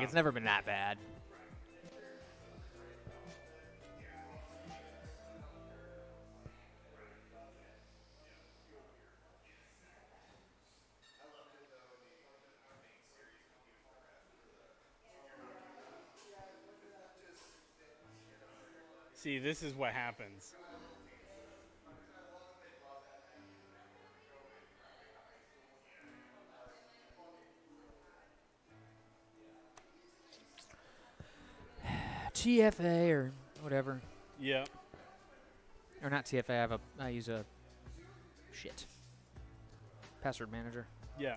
it's never been that bad. See, this is what happens. TFA or whatever. Yeah. Or not TFA. I use a password manager. Yeah.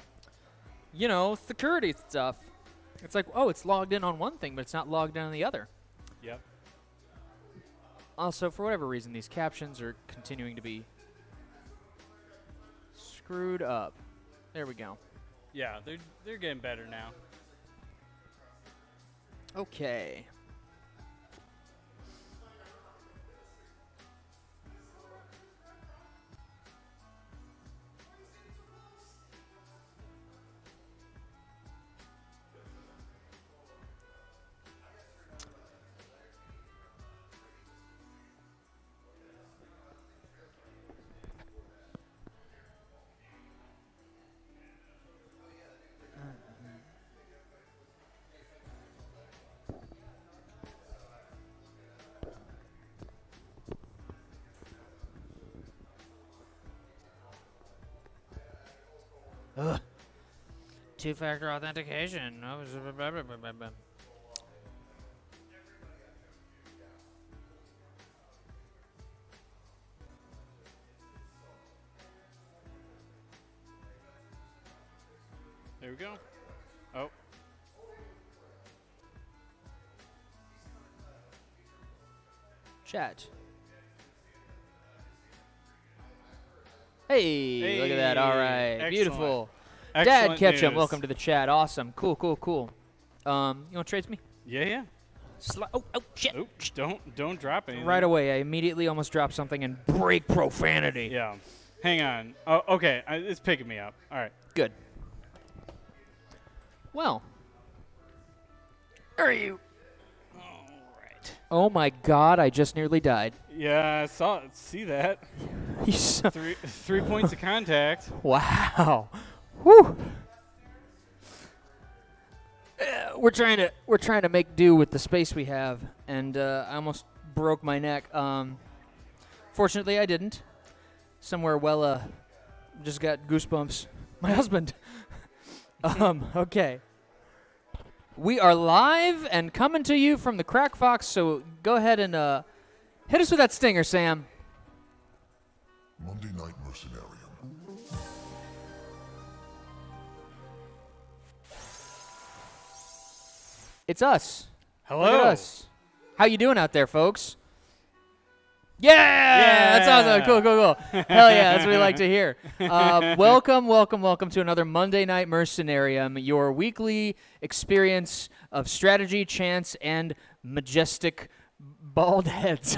You know, security stuff. It's like, oh, it's logged in on one thing, but it's not logged in on the other. Yep. Also, for whatever reason, these captions are continuing to be screwed up. There we go. Yeah, they're getting better now. Okay. Ugh. Two-factor authentication. There we go. Oh. Chat. Hey, look at that. All right. Excellent. Beautiful. Excellent Dad Ketchum, news. welcome to the chat. Awesome. Cool. You want to trade me? Yeah. Oh, shit. Oh, don't drop anything. Right away, I immediately almost dropped something and break profanity. Yeah. Hang on. Oh, okay. It's picking me up. All right. Good. Well. Are you? All right. Oh my God! I just nearly died. Yeah, I saw it. See that? You saw. Three points of contact. Wow. Whew. We're trying to make do with the space we have, and I almost broke my neck. Fortunately, I didn't. Somewhere just got goosebumps. My husband. Okay. We are live and coming to you from the Crack Fox, so go ahead and hit us with that stinger, Sam. Monday Night Mercenarium. It's us. Hello. Look at us. How you doing out there, folks? Yeah! That's awesome. Cool. Hell yeah, that's what we like to hear. Welcome to another Monday Night Mercenarium, your weekly experience of strategy, chance, and majestic bald heads.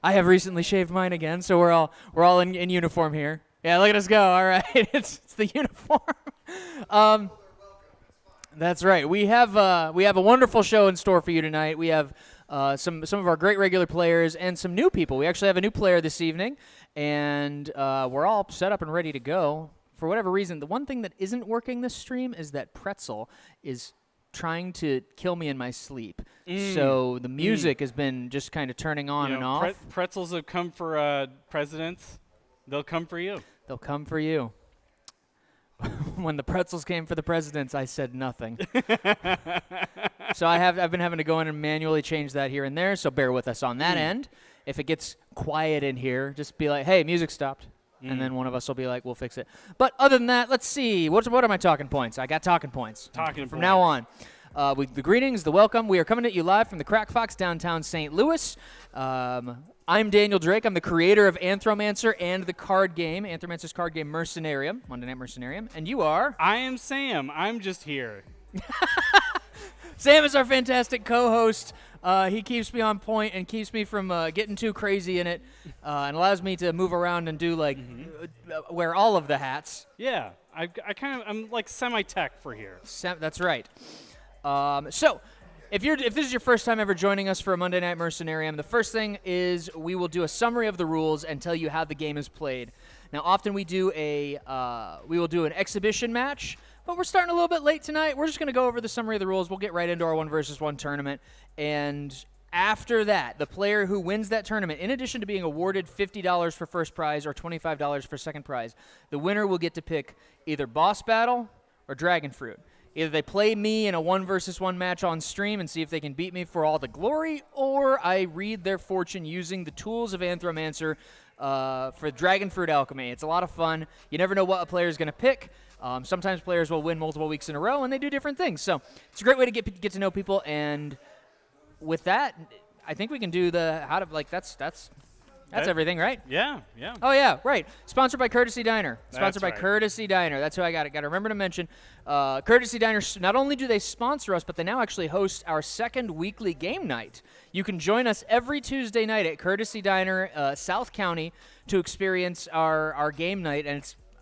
I have recently shaved mine again, so we're all in uniform here. Yeah, look at us go. All right, it's the uniform. That's right. We have a wonderful show in store for you tonight. We have some of our great regular players and some new people. We actually have a new player this evening, and we're all set up and ready to go. For whatever reason, the one thing that isn't working this stream is that Pretzel is trying to kill me in my sleep. So the music has been just kind of turning on and off. Pretzels have come for presidents. They'll come for you. They'll come for you. When the pretzels came for the presidents, I said nothing. So I've been having to go in and manually change that here and there, so bear with us on that end. If it gets quiet in here, just be like, hey, music stopped. And then one of us will be like, we'll fix it. But other than that, let's see. What are my talking points? I got talking points. From now on. With the greetings, the welcome. We are coming at you live from the Crack Fox downtown St. Louis. I'm Daniel Drake. I'm the creator of Anthromancer and the card game, Anthromancer's card game Mercenarium, Monday Night Mercenarium. And you are? I am Sam. I'm just here. Sam is our fantastic co-host. He keeps me on point and keeps me from getting too crazy in it, and allows me to move around and do wear all of the hats. Yeah, I'm like semi-tech for here. That's right. So, if this is your first time ever joining us for a Monday Night Mercenarium, the first thing is we will do a summary of the rules and tell you how the game is played. Now, often we will do an exhibition match, but we're starting a little bit late tonight. We're just going to go over the summary of the rules. We'll get right into our 1-versus-1 tournament, and after that, the player who wins that tournament, in addition to being awarded $50 for first prize or $25 for second prize, the winner will get to pick either Boss Battle or Dragon Fruit. Either they play me in a 1-versus-1 match on stream and see if they can beat me for all the glory, or I read their fortune using the tools of Anthromancer for Dragon Fruit Alchemy. It's a lot of fun. You never know what a player is going to pick. Sometimes players will win multiple weeks in a row, and they do different things. So it's a great way to get to know people, and with that, I think we can do the how to, like, that's everything, right? Yeah. Oh, yeah, right. Sponsored by Courtesy Diner. That's right. Courtesy Diner. That's who I got to remember to mention. Courtesy Diner, not only do they sponsor us, but they now actually host our second weekly game night. You can join us every Tuesday night at Courtesy Diner, South County, to experience our game night, and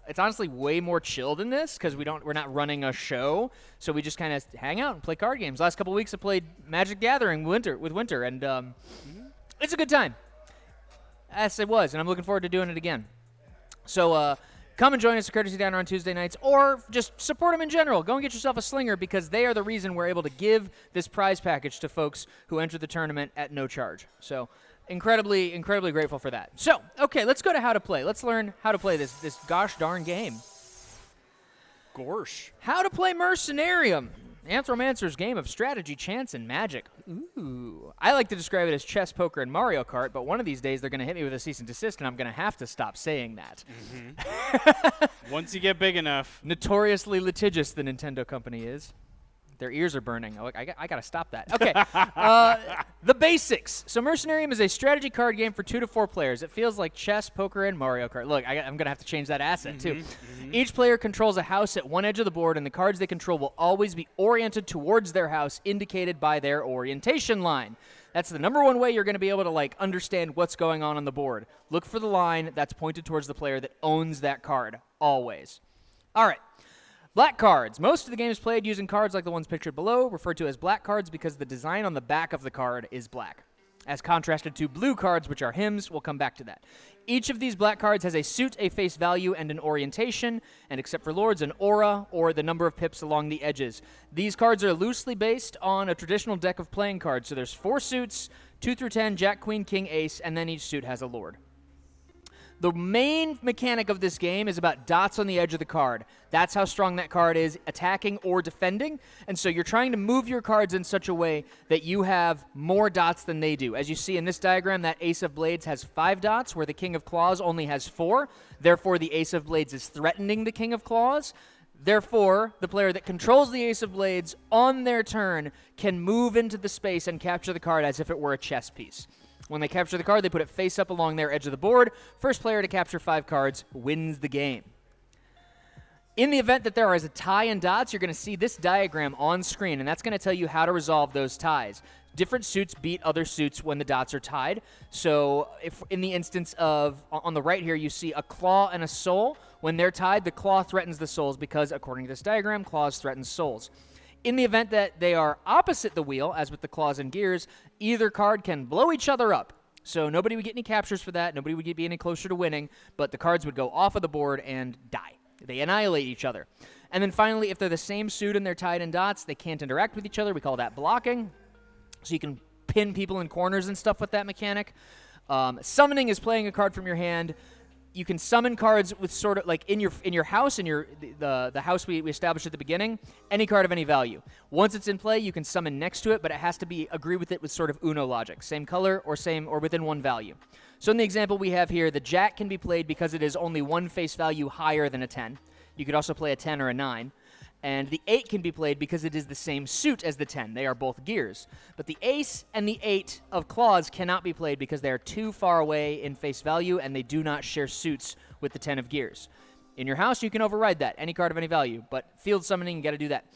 it's honestly way more chill than this because we're not running a show, so we just kind of hang out and play card games. Last couple weeks I played Magic Gathering with Winter, and it's a good time. Yes, it was, and I'm looking forward to doing it again. So come and join us at Courtesy Diner on Tuesday nights, or just support them in general. Go and get yourself a slinger because they are the reason we're able to give this prize package to folks who enter the tournament at no charge. So incredibly, incredibly grateful for that. So, okay, let's go to how to play. Let's learn how to play this gosh darn game. Gorsh. How to play Mercenarium. Anthromancer's game of strategy, chance, and magic. Ooh. I like to describe it as chess, poker, and Mario Kart, but one of these days they're going to hit me with a cease and desist, and I'm going to have to stop saying that. Once you get big enough. Notoriously litigious, the Nintendo company is. Their ears are burning. I got to stop that. Okay, the basics. So Mercenarium is a strategy card game for 2 to 4 players. It feels like chess, poker, and Mario Kart. Look, I'm going to have to change that asset, too. Each player controls a house at one edge of the board, and the cards they control will always be oriented towards their house, indicated by their orientation line. That's the number one way you're going to be able to, like, understand what's going on the board. Look for the line that's pointed towards the player that owns that card, always. All right. Black cards. Most of the game is played using cards like the ones pictured below, referred to as black cards because the design on the back of the card is black, as contrasted to blue cards, which are hymns. We'll come back to that. Each of these black cards has a suit, a face value, and an orientation, and except for lords, an aura, or the number of pips along the edges. These cards are loosely based on a traditional deck of playing cards, so there's 4 suits, 2 through 10, Jack, Queen, King, Ace, and then each suit has a lord. The main mechanic of this game is about dots on the edge of the card. That's how strong that card is, attacking or defending. And so you're trying to move your cards in such a way that you have more dots than they do. As you see in this diagram, that Ace of Blades has 5 dots, where the King of Claws only has 4. Therefore, the Ace of Blades is threatening the King of Claws. Therefore, the player that controls the Ace of Blades on their turn can move into the space and capture the card as if it were a chess piece. When they capture the card, they put it face up along their edge of the board. First player to capture 5 cards wins the game. In the event that there is a tie in dots, you're going to see this diagram on screen, and that's going to tell you how to resolve those ties. Different suits beat other suits when the dots are tied. So if in the instance of, on the right here, you see a claw and a soul. When they're tied, the claw threatens the souls because, according to this diagram, claws threaten souls. In the event that they are opposite the wheel, as with the claws and gears, either card can blow each other up. So nobody would get any captures for that. Nobody would be any closer to winning, but the cards would go off of the board and die. They annihilate each other. And then finally, if they're the same suit and they're tied in dots, they can't interact with each other. We call that blocking. So you can pin people in corners and stuff with that mechanic. Summoning is playing a card from your hand. You can summon cards with sort of like in your house, the house we established at the beginning, any card of any value. Once it's in play, you can summon next to it, but it has to be agree with it with sort of Uno logic, same color or within one value. So in the example we have here, the Jack can be played because it is only one face value higher than a 10. You could also play a 10 or a 9. And the 8 can be played because it is the same suit as the 10. They are both gears. But the Ace and the 8 of claws cannot be played because they are too far away in face value and they do not share suits with the 10 of gears. In your house, you can override that, any card of any value. But field summoning, you got to do that.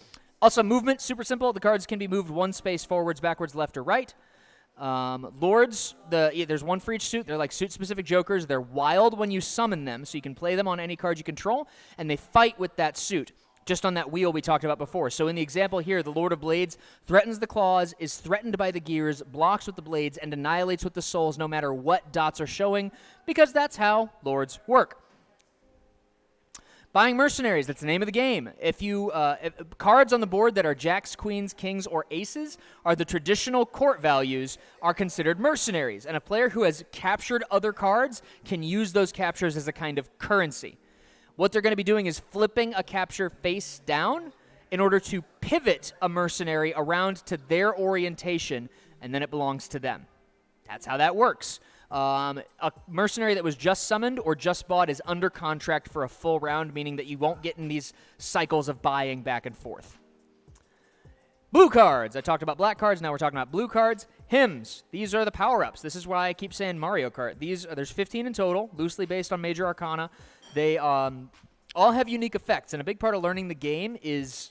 Also, movement, super simple. The cards can be moved one space forwards, backwards, left, or right. Lords, there's one for each suit. They're like suit-specific jokers. They're wild when you summon them, so you can play them on any card you control, and they fight with that suit. just on that wheel we talked about before. So in the example here, the Lord of Blades threatens the claws, is threatened by the gears, blocks with the blades, and annihilates with the souls no matter what dots are showing, because that's how lords work. Buying mercenaries, that's the name of the game. If cards on the board that are jacks, queens, kings, or aces are the traditional court values are considered mercenaries, and a player who has captured other cards can use those captures as a kind of currency. What they're going to be doing is flipping a capture face down in order to pivot a mercenary around to their orientation, and then it belongs to them. That's how that works. A mercenary that was just summoned or just bought is under contract for a full round, meaning that you won't get in these cycles of buying back and forth. Blue cards. I talked about black cards. Now we're talking about blue cards. Hymns. These are the power-ups. This is why I keep saying Mario Kart. There's 15 in total, loosely based on major arcana. They all have unique effects, and a big part of learning the game is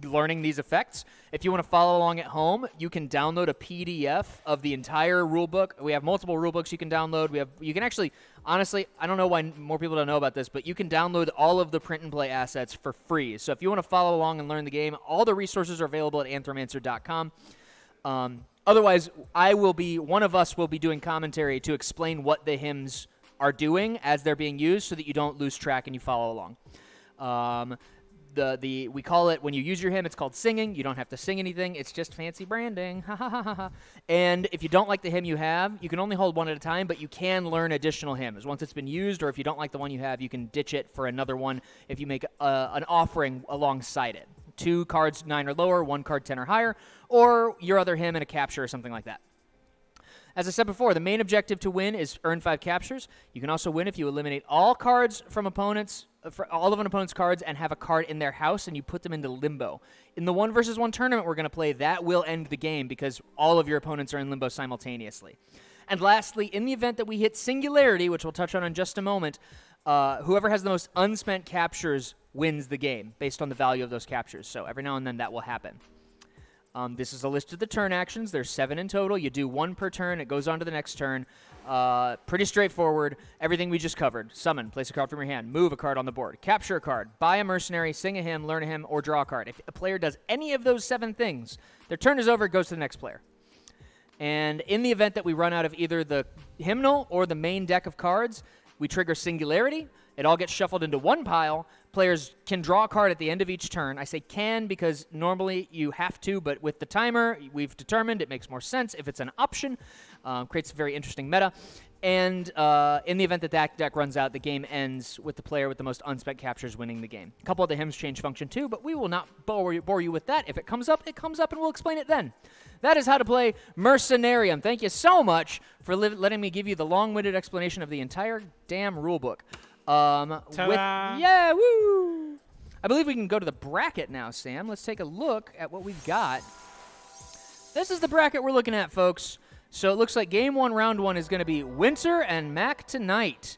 learning these effects. If you want to follow along at home, you can download a PDF of the entire rulebook. We have multiple rulebooks you can download. You can actually, honestly, I don't know why more people don't know about this, but you can download all of the print and play assets for free. So if you want to follow along and learn the game, all the resources are available at Anthromancer.com. Otherwise, one of us will be doing commentary to explain what the hymns are doing as they're being used so that you don't lose track and you follow along. We call it, when you use your hymn, it's called singing. You don't have to sing anything. It's just fancy branding. And if you don't like the hymn you have, you can only hold one at a time, but you can learn additional hymns. Once it's been used, or if you don't like the one you have, you can ditch it for another one if you make an offering alongside it. 2 cards 9 or lower, 1 card 10 or higher, or your other hymn and a capture or something like that. As I said before, the main objective to win is earn 5 captures. You can also win if you eliminate all cards from opponents, for all of an opponent's cards, and have a card in their house, and you put them into limbo. In the 1 versus 1 tournament we're going to play, that will end the game because all of your opponents are in limbo simultaneously. And lastly, in the event that we hit singularity, which we'll touch on in just a moment, whoever has the most unspent captures wins the game based on the value of those captures. So every now and then that will happen. This is a list of the turn actions. There's 7 in total. You do 1 per turn. It goes on to the next turn. Pretty straightforward. Everything we just covered. Summon, place a card from your hand, move a card on the board, capture a card, buy a mercenary, sing a hymn, learn a hymn, or draw a card. If a player does any of those 7 things, their turn is over, it goes to the next player. And in the event that we run out of either the hymnal or the main deck of cards, we trigger singularity. It all gets shuffled into one pile. Players can draw a card at the end of each turn. I say can because normally you have to, but with the timer, we've determined it makes more sense if it's an option. Creates a very interesting meta. And in the event that that deck runs out, the game ends with the player with the most unspent captures winning the game. A couple of the hymns change function too, but we will not bore you with that. If it comes up, and we'll explain it then. That is how to play Mercenarium. Thank you so much for letting me give you the long-winded explanation of the entire damn rulebook. Ta-da! Woo! I believe we can go to the bracket now, Sam. Let's take a look at what we've got. This is the bracket we're looking at, folks. So it looks like Game 1, Round 1 is going to be Winter and Mac tonight.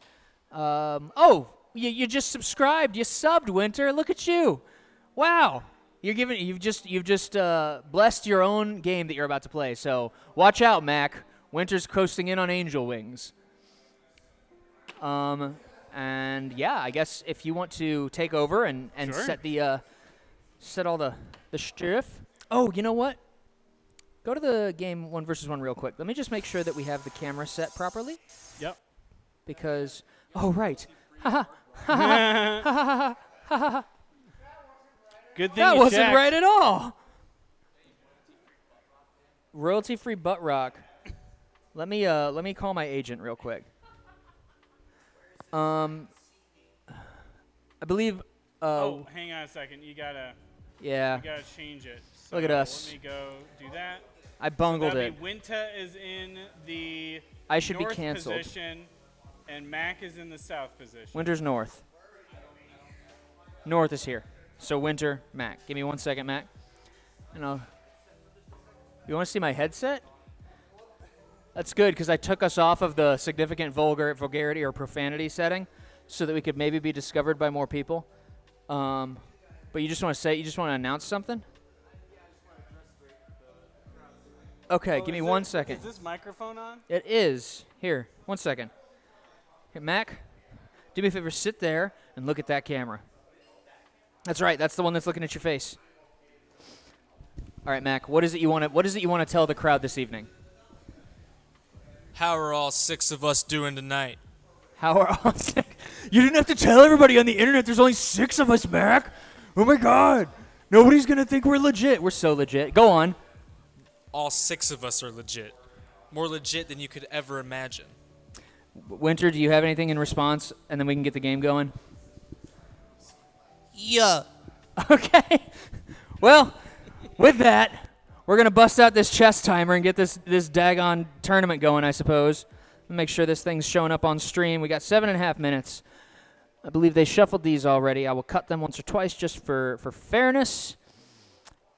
You just subscribed. You subbed, Winter. Look at you. Wow. You've just blessed your own game that you're about to play. So watch out, Mac. Winter's coasting in on angel wings. And yeah, I guess if you want to take over and Sure. set all the stuff. Oh, you know what? Go to the game 1 versus 1 real quick. Let me just make sure that we have the camera set properly. Yep. Because right. Good thing That you wasn't checked. right at all. Royalty-free butt rock. Let me call my agent real quick. I believe. Hang on a second. You gotta change it. So Look at us. Let me go do that. I bungled That'd it. be Winta is in the I should be north canceled. position, and Mac is in the south position. Winter's north. North is here. So Winter, Mac. Give me 1 second, Mac. And you want to see my headset? That's good because I took us off of the significant vulgarity or profanity setting so that we could maybe be discovered by more people. But you just want to announce something? Okay, give me 1 second. Is this microphone on? It is. Here, 1 second. Here, Mac, do me a favor, sit there and look at that camera. That's right. That's the one that's looking at your face. All right, Mac. What is it you want to tell the crowd this evening? How are all 6 of us doing tonight? How are all 6? You didn't have to tell everybody on the internet. There's only 6 of us, Mac. Oh my God. Nobody's gonna think we're legit. We're so legit. Go on. All 6 of us are legit. More legit than you could ever imagine. Winter, do you have anything in response? And then we can get the game going. Yeah. Okay. Well, with that, we're going to bust out this chess timer and get this daggone tournament going, I suppose. Make sure this thing's showing up on stream. We got 7.5 minutes. I believe they shuffled these already. I will cut them once or twice just for fairness.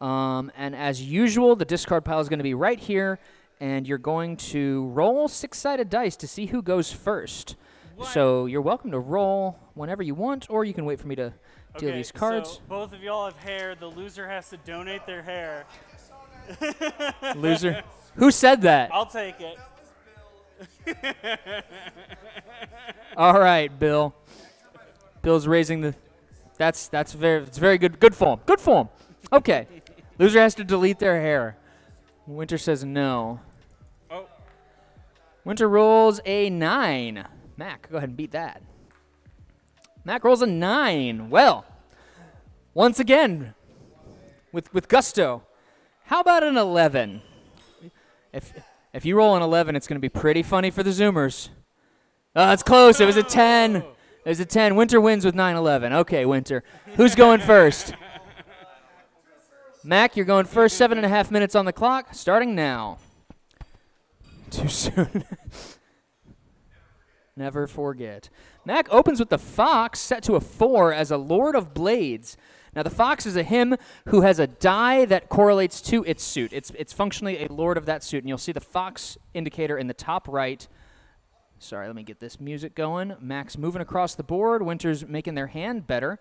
And as usual, the discard pile is going to be right here, and you're going to roll 6-sided dice to see who goes first. What? So you're welcome to roll whenever you want, or you can wait for me to deal these cards. So both of y'all have hair. The loser has to donate their hair. Loser? Who said that? I'll take it. All right, Bill. Bill's raising the. It's very good. Good form. Good form. Okay. Loser has to delete their hair. Winter says no. Oh. Winter rolls a 9. Mac, go ahead and beat that. Mac rolls a 9. Well, once again, with gusto. How about an 11? If you roll an 11, it's going to be pretty funny for the Zoomers. Oh, it's close. It was a 10. It was a 10. Winter wins with 9-11. Okay, Winter. Who's going first? Mac, you're going first. 7.5 minutes on the clock, starting now. Too soon. Never forget. Mac opens with the Fox, set to a 4 as a Lord of Blades. Now, the Fox is a him who has a die that correlates to its suit. It's functionally a Lord of that suit, and you'll see the Fox indicator in the top right. Sorry, let me get this music going. Mac's moving across the board. Winter's making their hand better.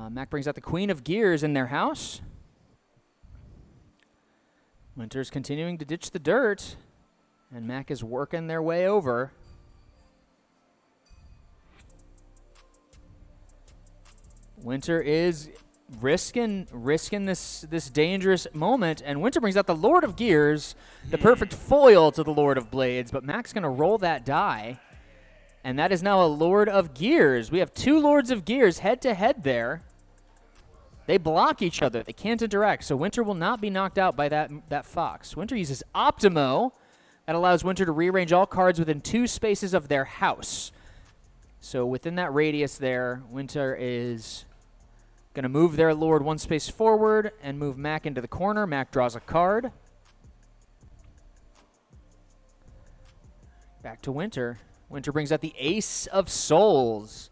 Mac brings out the Queen of Gears in their house. Winter's continuing to ditch the dirt, and Mac is working their way over. Winter is risking this dangerous moment, and Winter brings out the Lord of Gears, the perfect foil to the Lord of Blades, but Mac's going to roll that die, and that is now a Lord of Gears. We have 2 Lords of Gears head-to-head there. They block each other. They can't interact, so Winter will not be knocked out by that Fox. Winter uses Optimo. That allows Winter to rearrange all cards within 2 spaces of their house. So within that radius there, Winter is going to move their Lord 1 space forward and move Mac into the corner. Mac draws a card. Back to Winter. Winter brings out the Ace of Souls.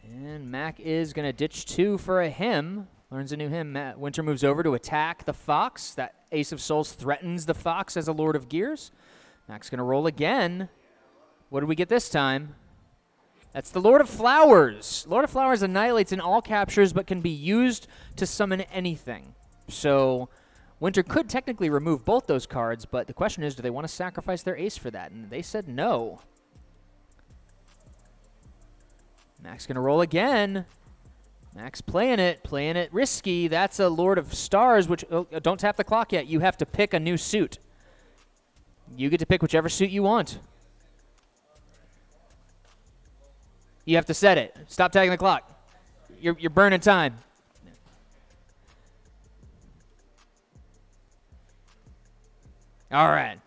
And Mac is going to ditch 2 for a him. Learns a new him. Winter moves over to attack the Fox. That Ace of Souls threatens the Fox as a Lord of Gears. Mac's going to roll again. What did we get this time? That's the Lord of Flowers. Lord of Flowers annihilates in all captures but can be used to summon anything. So Winter could technically remove both those cards, but the question is, do they want to sacrifice their ace for that? And they said no. Mac's going to roll again. Mac's playing it risky. That's a Lord of Stars, which, don't tap the clock yet. You have to pick a new suit. You get to pick whichever suit you want. You have to set it. Stop tagging the clock. You're burning time. All right.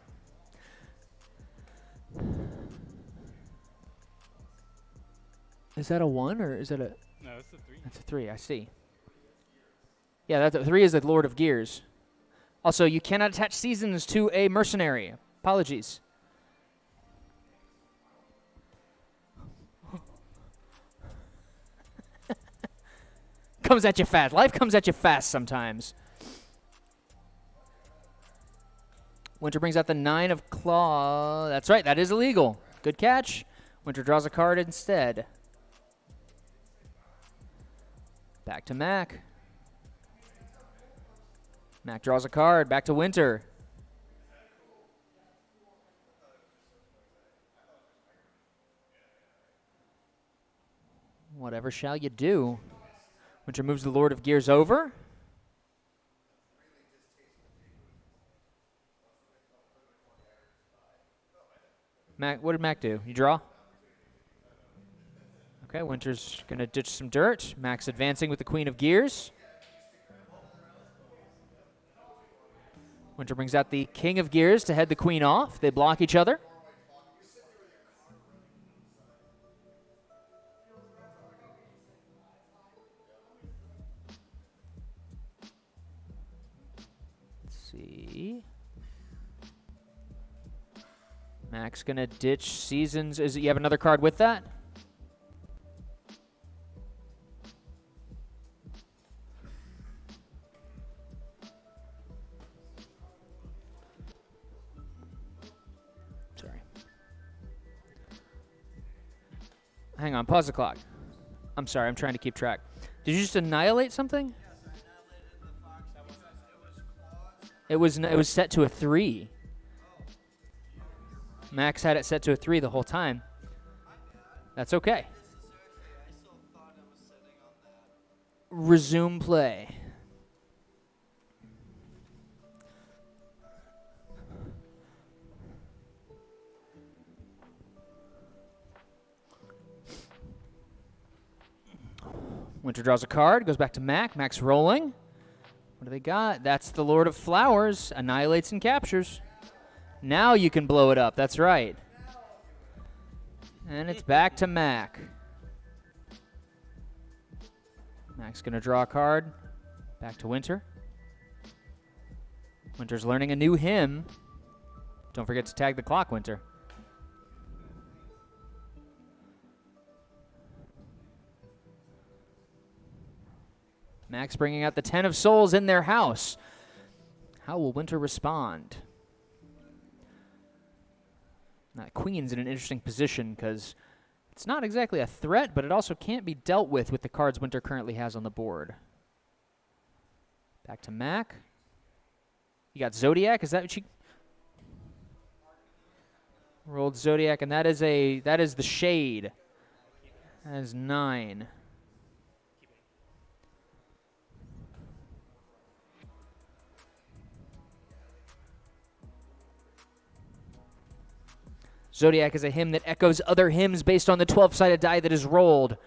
Is that a 1 or is that a... No, it's a 3. That's a 3, I see. Yeah, that's a 3 is the Lord of Gears. Also, you cannot attach seasons to a mercenary. Apologies. Comes at you fast. Life comes at you fast sometimes. Winter brings out the 9 of Claw. That's right, that is illegal. Good catch. Winter draws a card instead. Back to Mac. Mac draws a card. Back to Winter. Whatever shall you do? Winter moves the Lord of Gears over. Mac, what did Mac do? You draw? Okay, Winter's going to ditch some dirt. Mac's advancing with the Queen of Gears. Winter brings out the King of Gears to head the Queen off. They block each other. Let's see. Mac's going to ditch Seasons. You have another card with that? Sorry. Hang on, pause the clock. I'm sorry, I'm trying to keep track. Did you just annihilate something? Yes, I annihilated the fox. It was set to a 3. Max had it set to a 3 the whole time. That's okay. Resume play. Winter draws a card, goes back to Mac. Mac's rolling. What do they got? That's the Lord of Flowers. Annihilates and captures. Now you can blow it up. That's right. And it's back to Mac. Mac's going to draw a card. Back to Winter. Winter's learning a new hymn. Don't forget to tag the clock, Winter. Mac's bringing out the 10 of Souls in their house. How will Winter respond? Now, Queen's in an interesting position because it's not exactly a threat, but it also can't be dealt with the cards Winter currently has on the board. Back to Mac. You got Zodiac. Is that what you rolled? Zodiac, and that is the Shade. That is 9. Zodiac is a hymn that echoes other hymns based on the 12-sided die that is rolled.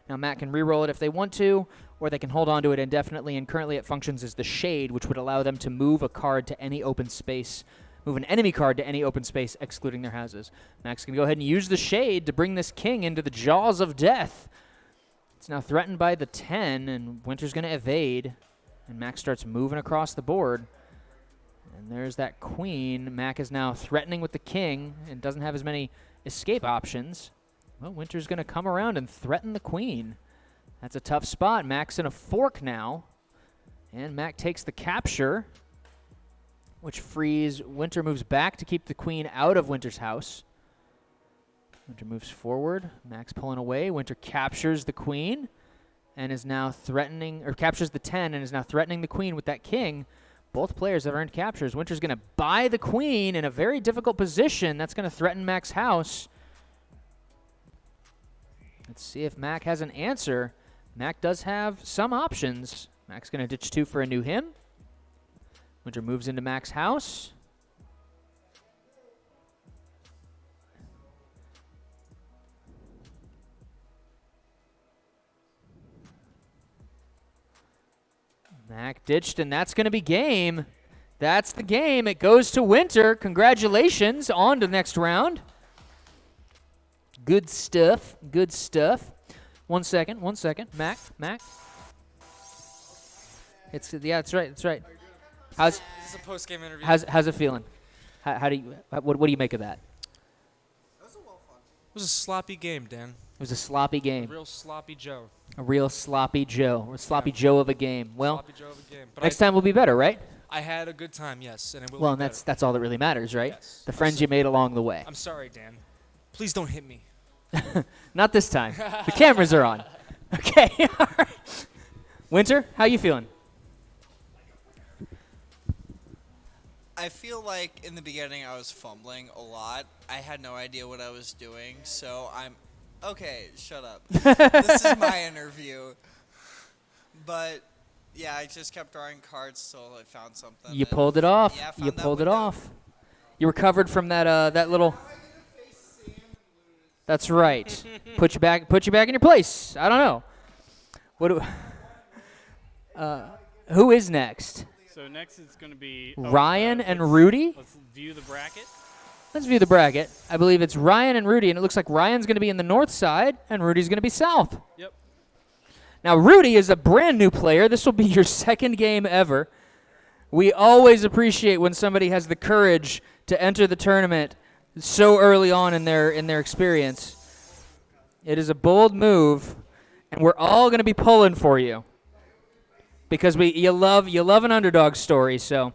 Now, Matt can re-roll it if they want to, or they can hold on to it indefinitely, and currently it functions as the Shade, which would allow them to move a card to any open space, move an enemy card to any open space, excluding their houses. Max can go ahead and use the Shade to bring this king into the jaws of death. It's now threatened by the 10, and Winter's going to evade, and Max starts moving across the board. And there's that queen. Mac is now threatening with the king and doesn't have as many escape options. Well, Winter's going to come around and threaten the queen. That's a tough spot. Mac's in a fork now. And Mac takes the capture, which frees. Winter moves back to keep the queen out of Winter's house. Winter moves forward. Mac's pulling away. Winter captures the queen and is now threatening, or captures the 10 and is now threatening the queen with that king. Both players have earned captures. Winter's going to buy the queen in a very difficult position. That's going to threaten Mac's house. Let's see if Mac has an answer. Mac does have some options. Mac's going to ditch 2 for a new hymn. Winter moves into Mac's house. Mac ditched, and that's going to be game. That's the game. It goes to Winter. Congratulations. On to the next round. Good stuff. Good stuff. 1 second. 1 second. Mac. Yeah, that's right. That's right. This is a post-game interview. How's it feeling? What do you make of that? It was a sloppy game, Dan. It was a sloppy game. A real sloppy Joe. A real sloppy Joe. A sloppy Joe of a game. Well, Sloppy Joe of a game. But next time will be better, right? I had a good time, yes, and it will Well, be and better. that's all that really matters, right? Yes. The friends you made along the way. I'm sorry, Dan. Please don't hit me. Not this time. The cameras are on. Okay. All right. Winter, how you feeling? I feel like in the beginning I was fumbling a lot. I had no idea what I was doing, so I'm... Okay, shut up. This is my interview. But yeah, I just kept drawing cards till I found something. You pulled it off. Yeah, I found You that pulled it window. off. You recovered from that little. That's right. Put you back in your place. I don't know. Who is next? So next it's going to be Ryan and Rudy. Let's view the bracket. Let's view the bracket. I believe it's Ryan and Rudy, and it looks like Ryan's going to be in the north side, and Rudy's going to be south. Yep. Now, Rudy is a brand new player. This will be your second game ever. We always appreciate when somebody has the courage to enter the tournament so early on in their experience. It is a bold move, and we're all going to be pulling for you because you love an underdog story. So,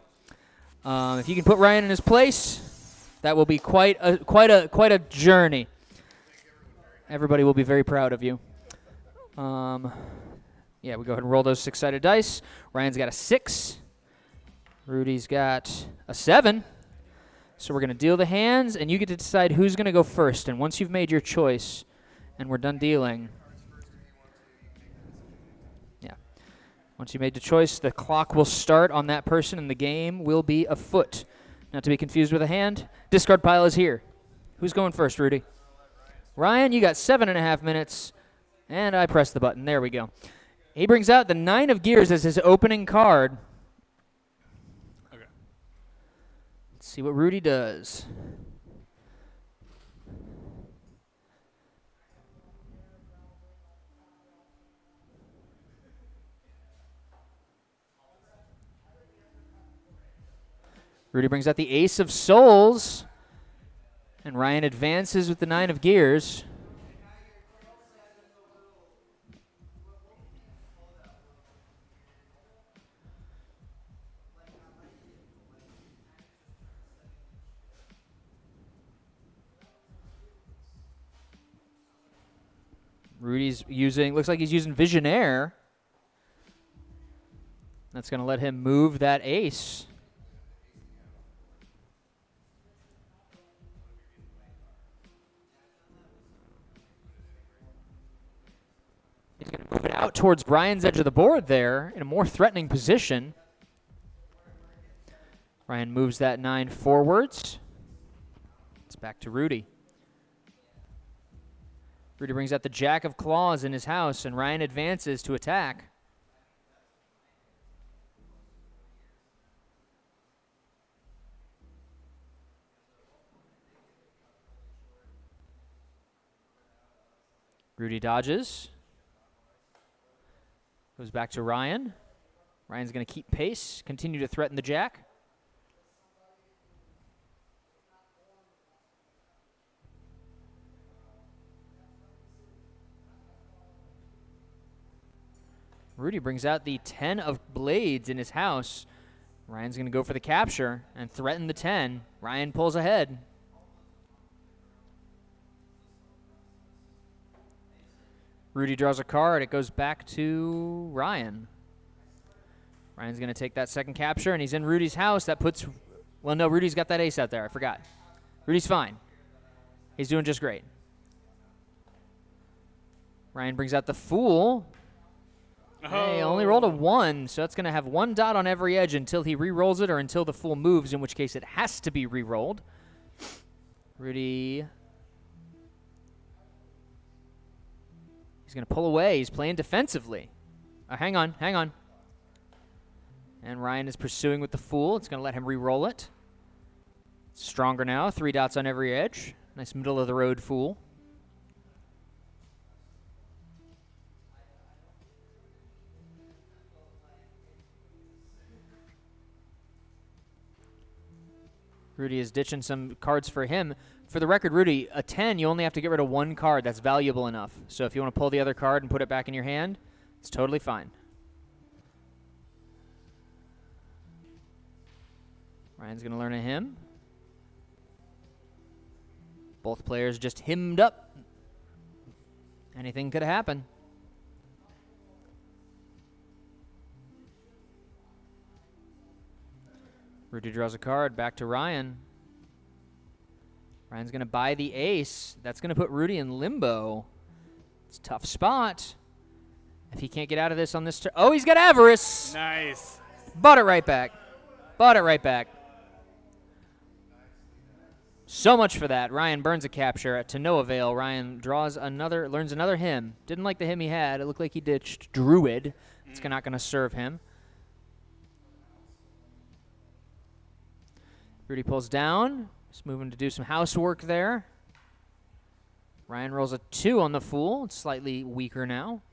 if you can put Ryan in his place, that will be quite a journey. Everybody will be very proud of you. Yeah, we go ahead and roll those 6-sided dice. Ryan's got a 6. Rudy's got a 7. So we're going to deal the hands, and you get to decide who's going to go first. And once you've made your choice and we're done dealing, once you made the choice, the clock will start on that person, and the game will be afoot. Not to be confused with a hand. Discard pile is here. Who's going first, Rudy? Ryan, you got 7.5 minutes, and I pressed the button. There we go. He brings out the 9 of gears as his opening card. Okay. Let's see what Rudy does. Rudy brings out the Ace of Souls, and Ryan advances with the 9 of gears. Rudy's looks like he's using Visionaire. That's going to let him move that ace. He's going to move it out towards Ryan's edge of the board there in a more threatening position. Ryan moves that 9 forwards. It's back to Rudy. Rudy brings out the Jack of Claws in his house, and Ryan advances to attack. Rudy dodges. Goes back to Ryan. Ryan's going to keep pace, continue to threaten the Jack. Rudy brings out the 10 of blades in his house. Ryan's going to go for the capture and threaten the 10. Ryan pulls ahead. Rudy draws a card. It goes back to Ryan. Ryan's going to take that second capture, and he's in Rudy's house. That puts... Well, no, Rudy's got that ace out there. I forgot. Rudy's fine. He's doing just great. Ryan brings out the Fool. Hey, only rolled a 1, so that's going to have 1 dot on every edge until he re-rolls it or until the Fool moves, in which case it has to be re-rolled. Rudy... He's going to pull away. He's playing defensively. Hang on. And Ryan is pursuing with the Fool. It's going to let him re-roll it. It's stronger now. 3 dots on every edge. Nice middle-of-the-road Fool. Rudy is ditching some cards for him. For the record, Rudy, a 10, you only have to get rid of 1 card. That's valuable enough. So if you want to pull the other card and put it back in your hand, it's totally fine. Ryan's going to learn a hymn. Both players just hymned up. Anything could happen. Rudy draws a card back to Ryan. Ryan's going to buy the ace. That's going to put Rudy in limbo. It's a tough spot. If he can't get out of this on this turn. Oh, he's got Avarice. Nice. Bought it right back. Bought it right back. So much for that. Ryan burns a capture to no avail. Ryan learns another hymn. Didn't like the hymn he had. It looked like he ditched Druid. It's not going to serve him. Rudy pulls down. He's moving to do some housework there. Ryan rolls a 2 on the Fool. It's slightly weaker now.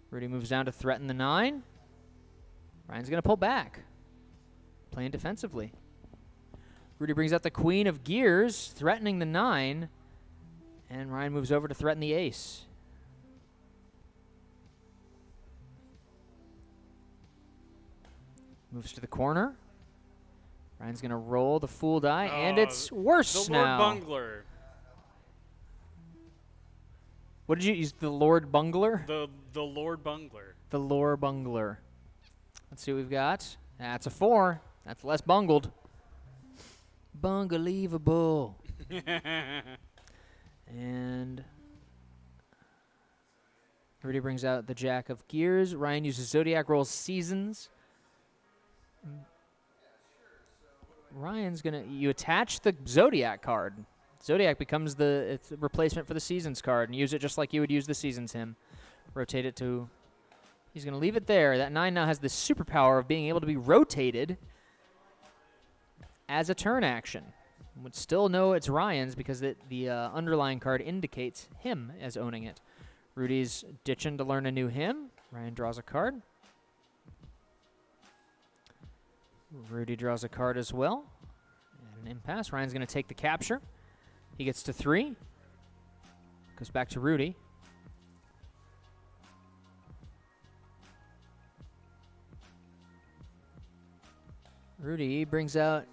Rudy moves down to threaten the 9. Ryan's going to pull back. Playing defensively. Rudy brings out the Queen of Gears, threatening the 9. And Ryan moves over to threaten the ace. Moves to the corner. Ryan's going to roll the Fool die, and it's worse the now. Lord Bungler. What did you use? The Lord Bungler? The Lord Bungler. The Lord Bungler. Let's see what we've got. That's a 4. That's less bungled. Bungalievable. And Rudy brings out the Jack of Gears. Ryan uses Zodiac, rolls Seasons. Ryan's going to... You attach the Zodiac card. Zodiac becomes the replacement for the Seasons card, and use it just like you would use the Seasons hymn. Rotate it to... He's going to leave it there. That 9 now has the superpower of being able to be rotated as a turn action. Would still know it's Ryan's because the underlying card indicates him as owning it. Rudy's ditching to learn a new hymn. Ryan draws a card. Rudy draws a card as well. And an impasse. Ryan's going to take the capture. He gets to 3. Goes back to Rudy. Rudy brings out...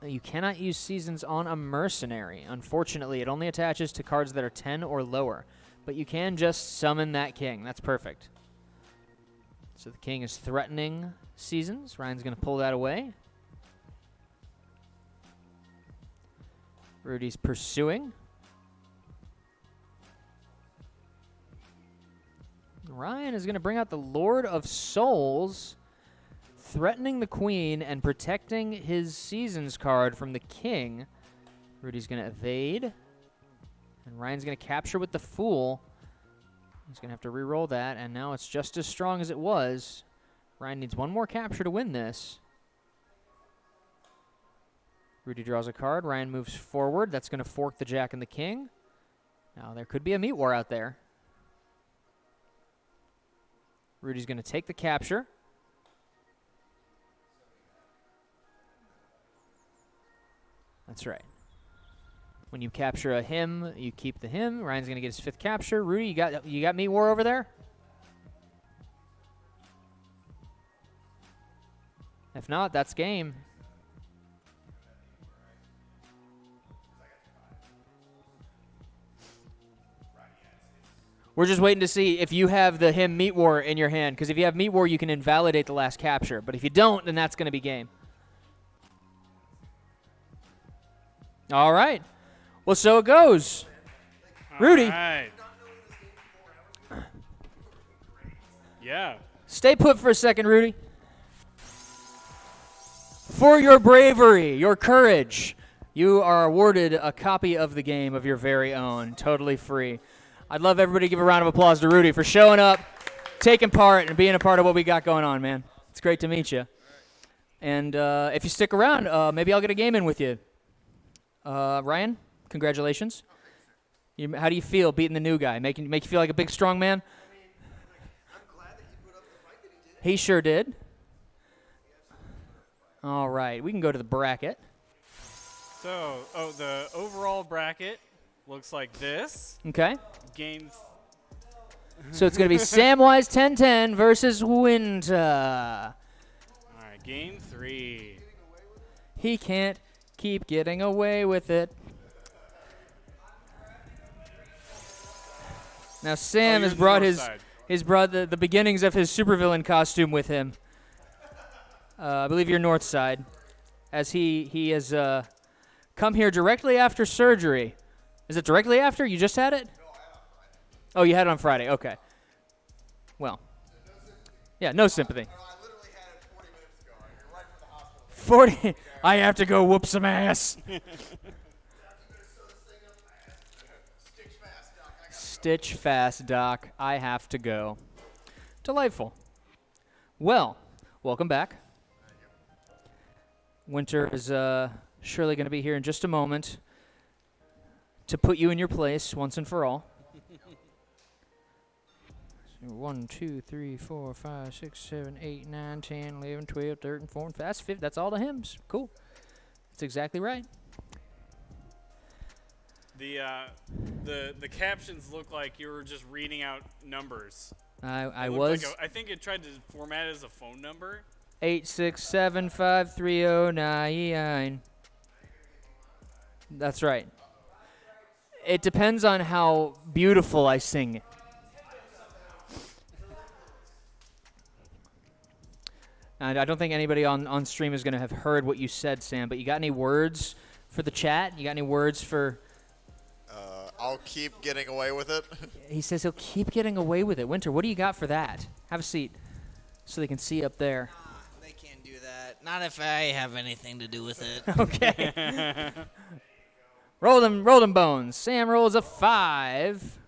You cannot use Seasons on a Mercenary. Unfortunately, it only attaches to cards that are 10 or lower. But you can just summon that king. That's perfect. So the king is threatening Seasons. Ryan's going to pull that away. Rudy's pursuing. Ryan is going to bring out the Lord of Souls, threatening the queen and protecting his Seasons card from the king. Rudy's going to evade. And Ryan's going to capture with the Fool. He's going to have to re-roll that, and now it's just as strong as it was. Ryan needs one more capture to win this. Rudy draws a card. Ryan moves forward. That's going to fork the Jack and the King. Now, there could be a meat war out there. Rudy's going to take the capture. That's right. When you capture a hymn, you keep the hymn. Ryan's going to get his 5th capture. Rudy, you got meat war over there? If not, that's game. We're just waiting to see if you have the hymn Meat War in your hand, because if you have Meat War, you can invalidate the last capture. But if you don't, then that's going to be game. All right. Well, so it goes. Rudy. All right. Yeah. Stay put for a second, Rudy. For your bravery, your courage, you are awarded a copy of the game of your very own, totally free. I'd love everybody to give a round of applause to Rudy for showing up, taking part, and being a part of what we got going on, man. It's great to meet you. And if you stick around, maybe I'll get a game in with you. Ryan, congratulations. How do you feel beating the new guy? Make you feel like a big, strong man? I mean, I'm glad that he put up the fight that he did. He sure did. All right, we can go to the bracket. So, the overall bracket looks like this. Okay. Games. So it's going to be Samwise 1010 versus Winter. All right, game 3. He can't keep getting away with it. Now Sam you're has the brought north the beginnings of his supervillain costume with him. I believe you're north side, as he has come here directly after surgery. Is it directly after? You just had it? No, Oh, you had it on Friday. Okay. Well. Yeah, no sympathy. No, I literally had it 40 minutes ago. You're right from the hospital. 40. I have to go whoop some ass. Stitch fast, Doc. I got Stitch fast, Doc. I have to go. Delightful. Well, welcome back. Winter is surely going to be here in just a moment to put you in your place once and for all. 1, 2, 3, 4, 5, 6, 7, 8, 9, 10, 11, 12, 13, 14. That's 5. That's all the hymns. Cool. That's exactly right. The captions look like you were just reading out numbers. I It looked was like I think it tried to format it as a phone number. 8675309. That's right. It depends on how beautiful I sing. And I don't think anybody on stream is going to have heard what you said, Sam, but you got any words for the chat? You got any words for... I'll keep getting away with it. He says he'll keep getting away with it. Winter, what do you got for that? Have a seat so they can see up there. They can't do that. Not if I have anything to do with it. Okay. Roll them bones. Sam rolls a 5.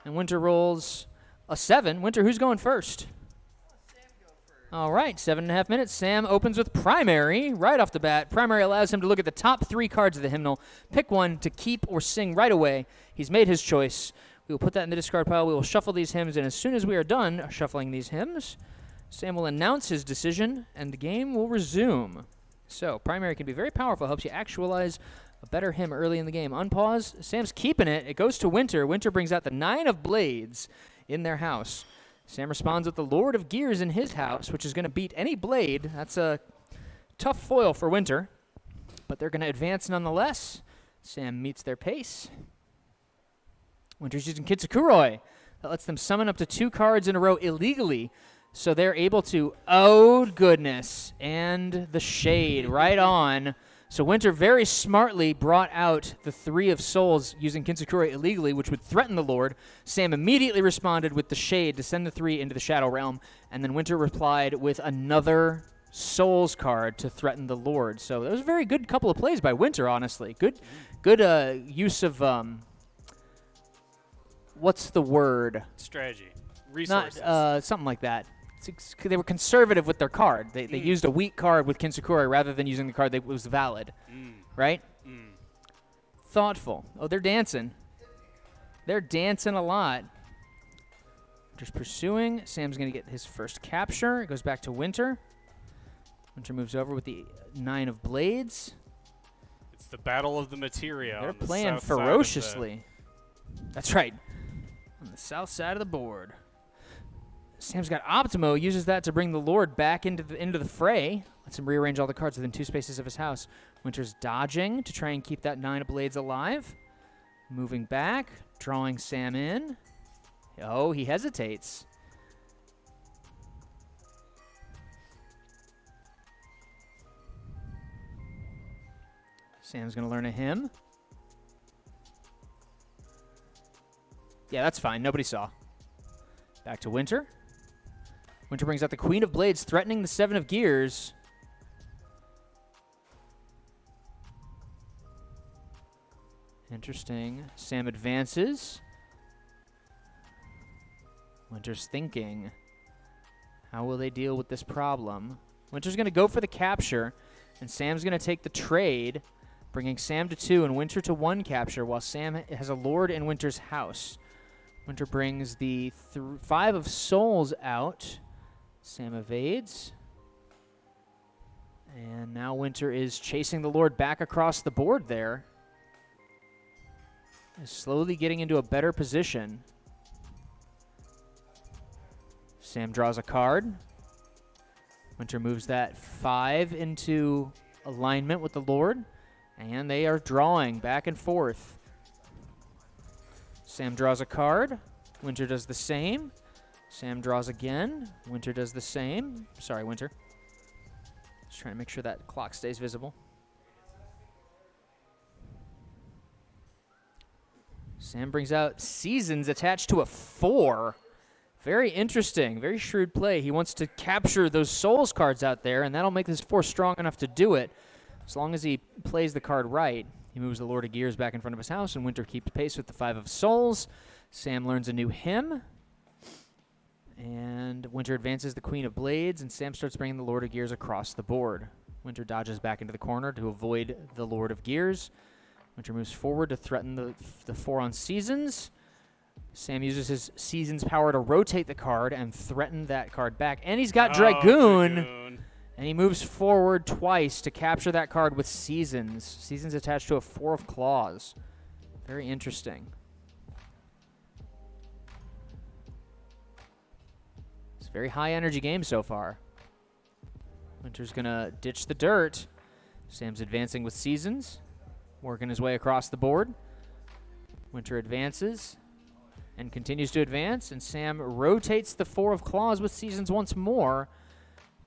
And Winter rolls a 7. Winter, who's going first? All right, 7.5 minutes. Sam opens with Primary right off the bat. Primary allows him to look at the top 3 cards of the hymnal, pick one to keep or sing right away. He's made his choice. We will put that in the discard pile. We will shuffle these hymns, and as soon as we are done shuffling these hymns, Sam will announce his decision, and the game will resume. So, Primary can be very powerful. Helps you actualize a better hymn early in the game. Unpause. Sam's keeping it. It goes to Winter. Winter brings out the 9 of Blades in their house. Sam responds with the Lord of Gears in his house, which is going to beat any blade. That's a tough foil for Winter, but they're going to advance nonetheless. Sam meets their pace. Winter's using Kitsukuroi. That lets them summon up to 2 cards in a row illegally, so they're able to, oh goodness, and the Shade right on. So Winter very smartly brought out the 3 of Souls using Kintsukuri illegally, which would threaten the Lord. Sam immediately responded with the Shade to send the 3 into the Shadow Realm, and then Winter replied with another Souls card to threaten the Lord. So that was a very good couple of plays by Winter, honestly. Good use of, what's the word? Strategy. Resources. Not, something like that. They were conservative with their card. They used a weak card with Kintsukuri rather than using the card that was valid. Right? Thoughtful. Oh, they're dancing. They're dancing a lot. Just pursuing. Sam's going to get his first capture. It goes back to Winter. Winter moves over with the 9 of Blades. It's the battle of the materia. They're on the playing south side of ferociously. That's right. On the south side of the board. Sam's got Optimo, uses that to bring the Lord back into the fray. Lets him rearrange all the cards within 2 spaces of his house. Winter's dodging to try and keep that 9 of Blades alive. Moving back, drawing Sam in. Oh, he hesitates. Sam's going to learn a hymn. Yeah, that's fine. Nobody saw. Back to Winter. Winter brings out the Queen of Blades, threatening the 7 of Gears. Interesting. Sam advances. Winter's thinking, how will they deal with this problem? Winter's going to go for the capture, and Sam's going to take the trade, bringing Sam to 2 and Winter to 1 capture, while Sam has a Lord in Winter's house. Winter brings the 5 of Souls out. Sam evades. And now Winter is chasing the Lord back across the board there. Is slowly getting into a better position. Sam draws a card. Winter moves that 5 into alignment with the Lord. And they are drawing back and forth. Sam draws a card. Winter does the same. Sam draws again. Winter does the same. Sorry, Winter. Just trying to make sure that clock stays visible. Sam brings out Seasons attached to a 4. Very interesting, very shrewd play. He wants to capture those Souls cards out there, and that'll make this 4 strong enough to do it. As long as he plays the card right. He moves the Lord of Gears back in front of his house, and Winter keeps pace with the 5 of Souls. Sam learns a new hymn. And Winter advances the Queen of Blades, and Sam starts bringing the Lord of Gears across the board. Winter dodges back into the corner to avoid the Lord of Gears. Winter moves forward to threaten the 4 on Seasons. Sam uses his Seasons power to rotate the card and threaten that card back. And he's got Dragoon. And he moves forward twice to capture that card with Seasons. Seasons attached to a 4 of Claws. Very interesting. It's a very high energy game so far. Winter's going to ditch the dirt. Sam's advancing with Seasons. Working his way across the board. Winter advances and continues to advance. And Sam rotates the 4 of Claws with Seasons once more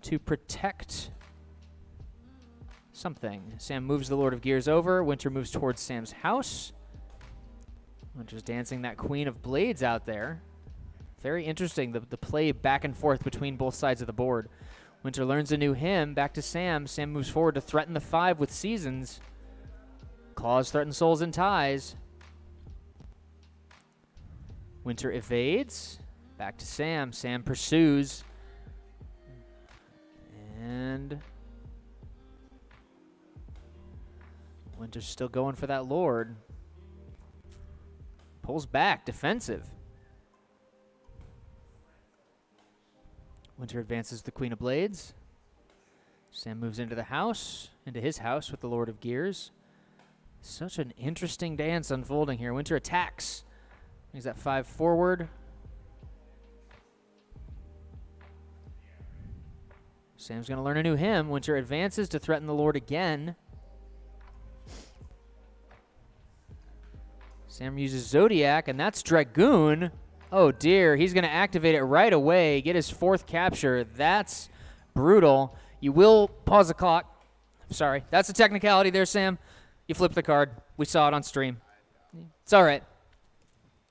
to protect something. Sam moves the Lord of Gears over. Winter moves towards Sam's house. Winter's dancing that Queen of Blades out there. Very interesting, the play back and forth between both sides of the board. Winter learns a new hymn. Back to Sam. Sam moves forward to threaten the 5 with Seasons. Claws threaten Souls and ties. Winter evades. Back to Sam. Sam pursues. And Winter's still going for that Lord. Pulls back, defensive. Winter advances the Queen of Blades. Sam moves into the house, into his house with the Lord of Gears. Such an interesting dance unfolding here. Winter attacks. He's that 5 forward. Sam's going to learn a new hymn. Winter advances to threaten the Lord again. Sam uses Zodiac, and that's Dragoon. Oh, dear. He's going to activate it right away, get his 4th capture. That's brutal. You will pause the clock. Sorry. That's a technicality there, Sam. You flipped the card. We saw it on stream. It's all right.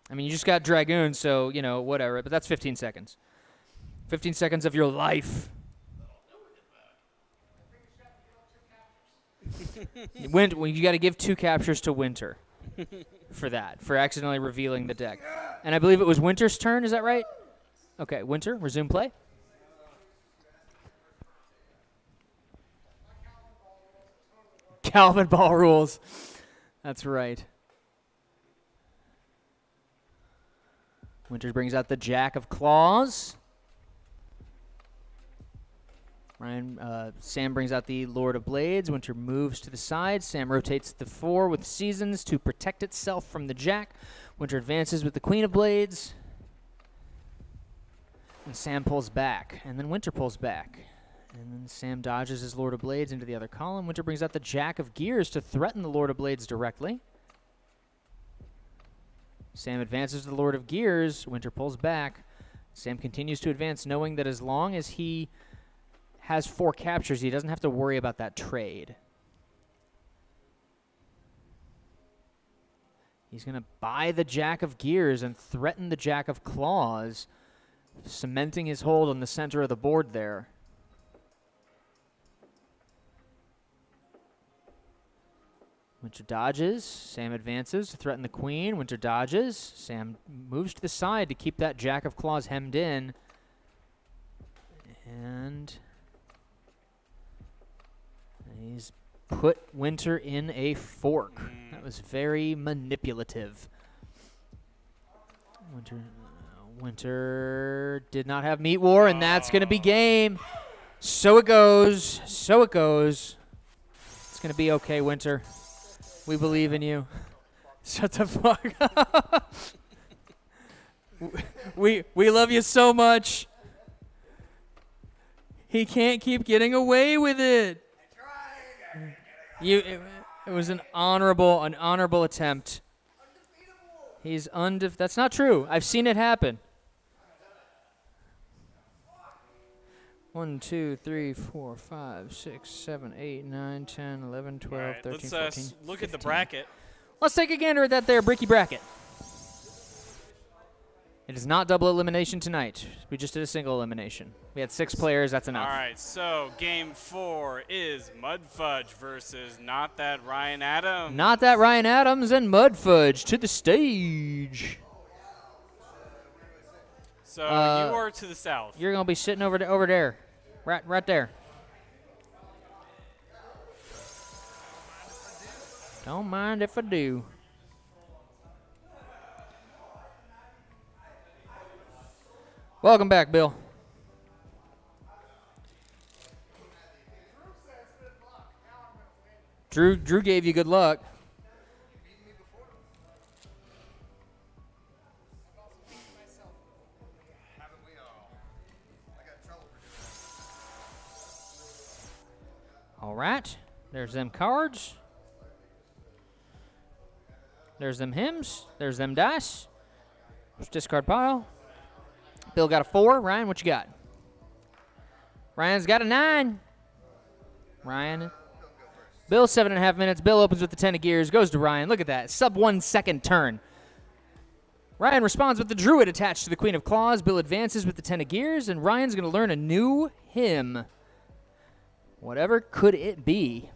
I mean, you just got Dragoon, so, you know, whatever. But that's 15 seconds. 15 seconds of your life. Well, you got to give 2 captures to Winter for that, for accidentally revealing the deck. And I believe it was Winter's turn, is that right? Okay, Winter, resume play. Calvin Ball rules. That's right. Winter brings out the Jack of Claws. Sam brings out the Lord of Blades. Winter moves to the side. Sam rotates the 4 with Seasons to protect itself from the Jack. Winter advances with the Queen of Blades. And Sam pulls back. And then Winter pulls back. And then Sam dodges his Lord of Blades into the other column. Winter brings out the Jack of Gears to threaten the Lord of Blades directly. Sam advances to the Lord of Gears. Winter pulls back. Sam continues to advance, knowing that as long as he has 4 captures, he doesn't have to worry about that trade. He's going to buy the Jack of Gears and threaten the Jack of Claws, cementing his hold on the center of the board there. Winter dodges. Sam advances to threaten the Queen. Winter dodges. Sam moves to the side to keep that Jack of Claws hemmed in. And he's put Winter in a fork. That was very manipulative. Winter did not have Meat War, and that's going to be game. So it goes. So it goes. It's going to be okay, Winter. We believe in you. Shut the fuck up. We love you so much. He can't keep getting away with it. It was an honorable attempt. He's that's not true. I've seen it happen. 1, 2, 3, 4, 5, 6, 7, 8, 9, 10, 11, 12, All right, 13, let's 14, look 15. at the bracket. Let's take a gander at that there bricky bracket. It is not double elimination tonight. We just did a single elimination. We had 6 players. That's enough. All right, so game 4 is Mud Fudge versus Not That Ryan Adams. Not That Ryan Adams and Mud Fudge to the stage. So you are to the south. You're going to be sitting over there. Right there. Don't mind if I do. Welcome back, Bill. Drew gave you good luck. All right. There's them cards. There's them hymns. There's them dice. There's discard pile. Bill got a 4. Ryan, what you got? Ryan's got a 9. Ryan. Bill, 7.5 minutes. Bill opens with the 10 of gears. Goes to Ryan. Look at that. Sub 1 second turn. Ryan responds with the Druid attached to the Queen of Claws. Bill advances with the 10 of gears. And Ryan's going to learn a new hymn. Whatever could it be?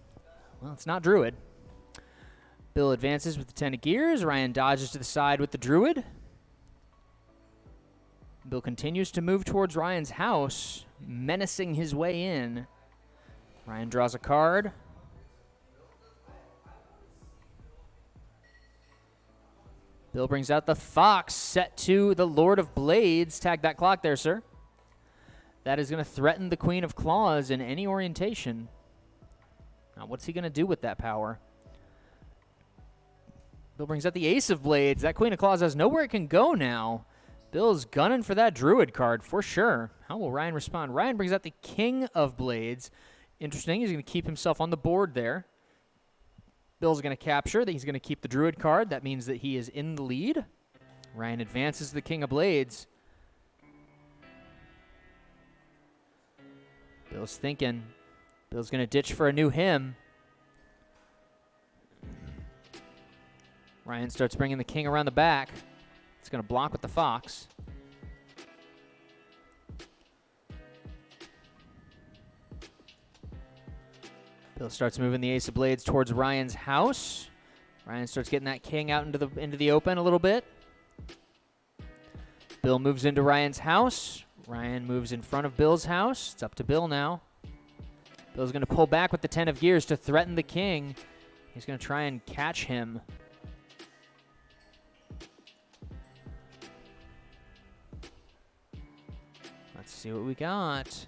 Well, it's not Druid. Bill advances with the 10 of gears. Ryan dodges to the side with the Druid. Bill continues to move towards Ryan's house, menacing his way in. Ryan draws a card. Bill brings out the Fox, set to the Lord of Blades. Tag that clock there, sir. That is going to threaten the Queen of Claws in any orientation. Now, what's he going to do with that power? Bill brings out the Ace of Blades. That Queen of Claws has nowhere it can go now. Bill's gunning for that Druid card for sure. How will Ryan respond? Ryan brings out the King of Blades. Interesting. He's going to keep himself on the board there. Bill's going to capture that. He's going to keep the Druid card. That means that he is in the lead. Ryan advances the King of Blades. Bill's thinking. Bill's going to ditch for a new hymn. Ryan starts bringing the King around the back. It's going to block with the Fox. Bill starts moving the Ace of Blades towards Ryan's house. Ryan starts getting that King out into the open a little bit. Bill moves into Ryan's house. Ryan moves in front of Bill's house. It's up to Bill now. Bill's going to pull back with the 10 of gears to threaten the King. He's going to try and catch him. Let's see what we got.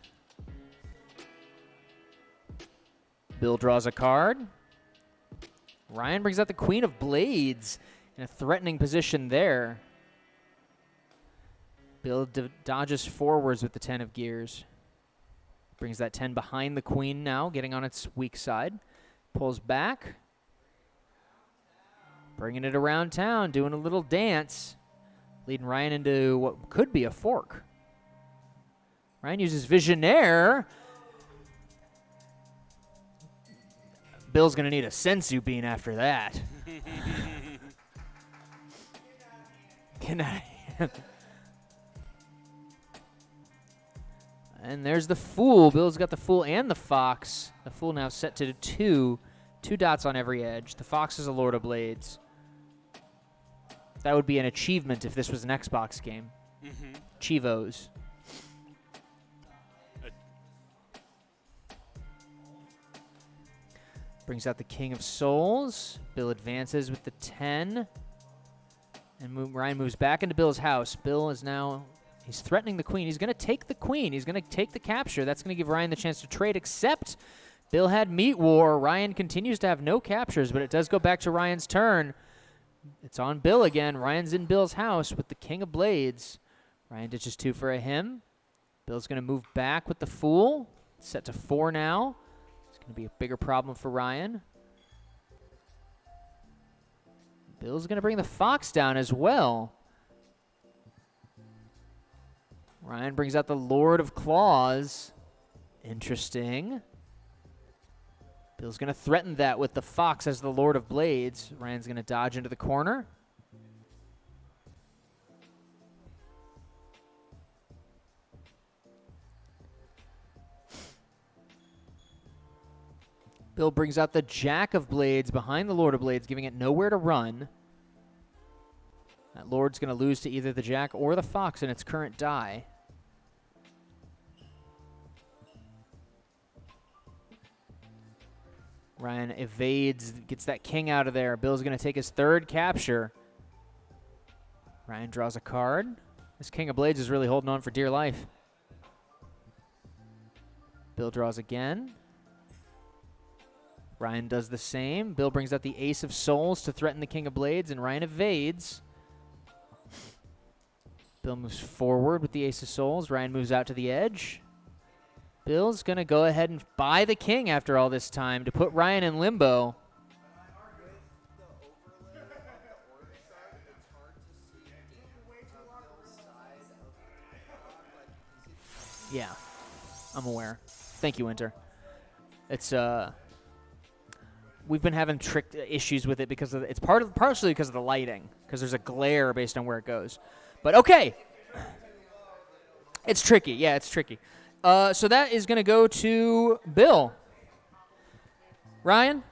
Bill draws a card. Ryan brings out the Queen of Blades in a threatening position there. Bill dodges forwards with the 10 of gears. Brings that 10 behind the Queen now, getting on its weak side. Pulls back. Bringing it around town, doing a little dance. Leading Ryan into what could be a fork. Ryan uses Visionaire. Bill's going to need a Sensu Bean after that. Get out of here. And there's the Fool. Bill's got the Fool and the Fox. The Fool now set to 2. 2 dots on every edge. The Fox is a Lord of Blades. That would be an achievement if this was an Xbox game. Mm-hmm. Chivos. Brings out the King of Souls. Bill advances with the 10. And Ryan moves back into Bill's house. Bill is now... He's threatening the Queen. He's going to take the Queen. He's going to take the capture. That's going to give Ryan the chance to trade, except Bill had Meat War. Ryan continues to have no captures, but it does go back to Ryan's turn. It's on Bill again. Ryan's in Bill's house with the King of Blades. Ryan ditches 2 for a hymn. Bill's going to move back with the Fool. It's set to 4 now. It's going to be a bigger problem for Ryan. Bill's going to bring the Fox down as well. Ryan brings out the Lord of Claws. Interesting. Bill's going to threaten that with the Fox as the Lord of Blades. Ryan's going to dodge into the corner. Bill brings out the Jack of Blades behind the Lord of Blades, giving it nowhere to run. That Lord's going to lose to either the Jack or the Fox in its current die. Ryan evades, gets that king out of there. Bill's going to take his third capture. Ryan draws a card. This King of Blades is really holding on for dear life. Bill draws again. Ryan does the same. Bill brings out the Ace of Souls to threaten the King of Blades, and Ryan evades. Bill moves forward with the Ace of Souls. Ryan moves out to the edge. Bill's going to go ahead and buy the king after all this time to put Ryan in limbo. Yeah, I'm aware. Thank you, Winter. It's we've been having issues with it because of it's partially because of the lighting, because there's a glare based on where it goes. But okay, it's tricky. Yeah, it's tricky. So that is going to go to Bill. Ryan,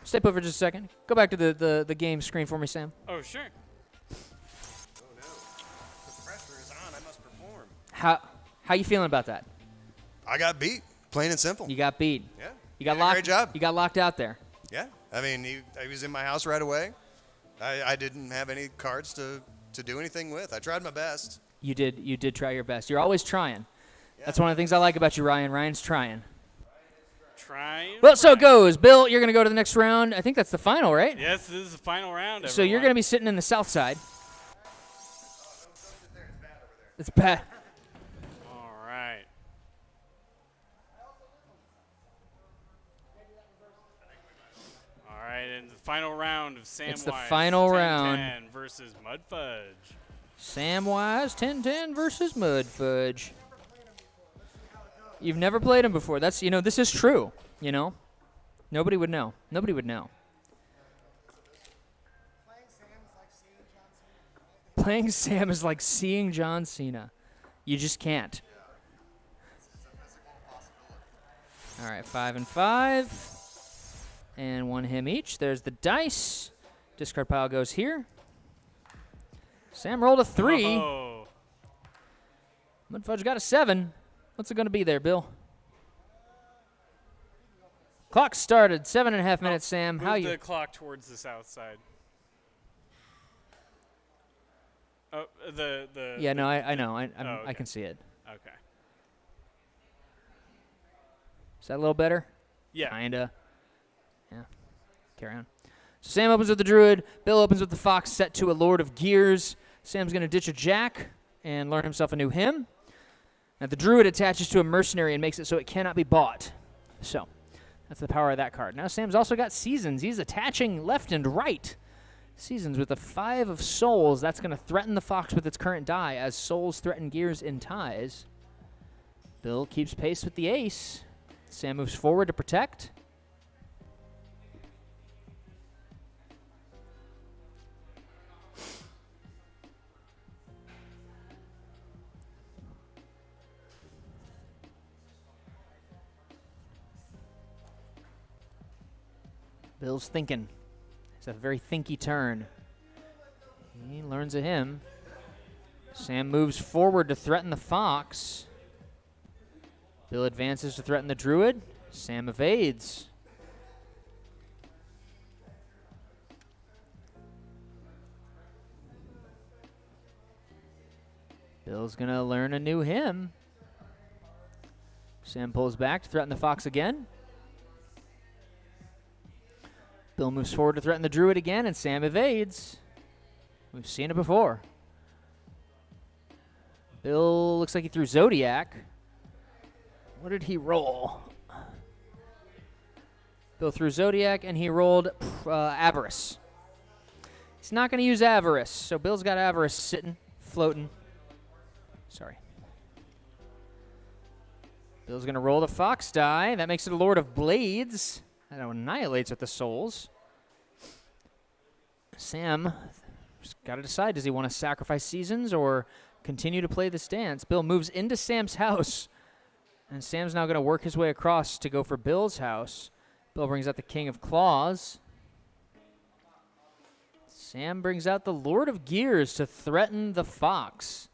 step over just a second. Go back to the game screen for me, Sam. Oh, sure. Oh no. The pressure is on. I must perform. How you feeling about that? I got beat. Plain and simple. You got beat. Yeah. You got Did a locked. great job. You got locked out there. Yeah. I mean, he was in my house right away. I didn't have any cards to do anything with. I tried my best. You did try your best. You're always trying. Yeah. That's one of the things I like about you, Ryan. Ryan's trying. Trying. Well, so it goes. Bill, you're going to go to the next round. I think that's the final, right? Yes, this is the final round. So you're going to be sitting in the south side. It's bad. All right. All right, and the final round of Sam It's the Wise, final 10-10 round. versus Mud Fudge. Samwise 10-10 versus Mud Fudge. You've never played him before. That's this is true. Nobody would know. Nobody would know. Playing Sam is like seeing John Cena. You just can't. All right, 5 and 5. And one him each. There's the dice. Discard pile goes here. Sam rolled a 3. Oh. Mudfudge got a 7. What's it going to be there, Bill? Clock started. 7.5 minutes, Sam. Move How you? the clock towards the south side. Oh, Yeah, no, I know. I okay. can see it. Okay. Is that a little better? Yeah. Kinda. Yeah. Carry on. So Sam opens with the Druid. Bill opens with the Fox set to a Lord of Gears. Sam's going to ditch a Jack and learn himself a new hymn. Now the Druid attaches to a Mercenary and makes it so it cannot be bought. So that's the power of that card. Now Sam's also got Seasons. He's attaching left and right. Seasons with a 5 of Souls. That's going to threaten the Fox with its current die as Souls threaten Gears in ties. Bill keeps pace with the Ace. Sam moves forward to protect. Bill's thinking. It's a very thinky turn. He learns a hymn. Sam moves forward to threaten the Fox. Bill advances to threaten the Druid. Sam evades. Bill's going to learn a new hymn. Sam pulls back to threaten the Fox again. Bill moves forward to threaten the Druid again, and Sam evades. We've seen it before. Bill looks like he threw Zodiac. What did he roll? Bill threw Zodiac, and he rolled Avarice. He's not going to use Avarice, so Bill's got Avarice sitting, floating. Sorry. Bill's going to roll the Fox die. That makes it a Lord of Blades. That annihilates with the Souls. Sam just got to decide, does he want to sacrifice Seasons or continue to play this dance? Bill moves into Sam's house. And Sam's now going to work his way across to go for Bill's house. Bill brings out the King of Claws. Sam brings out the Lord of Gears to threaten the Fox.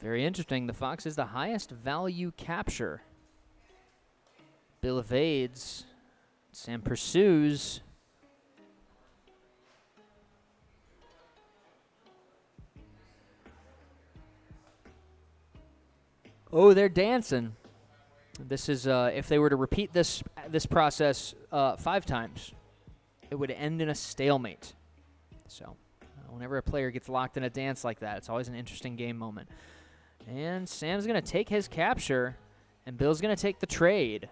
Very interesting. The Fox is the highest value capture. Bill evades. Sam pursues. Oh, they're dancing. This is if they were to repeat this process 5 times, it would end in a stalemate. So, whenever a player gets locked in a dance like that, it's always an interesting game moment. And Sam's going to take his capture, and Bill's going to take the trade.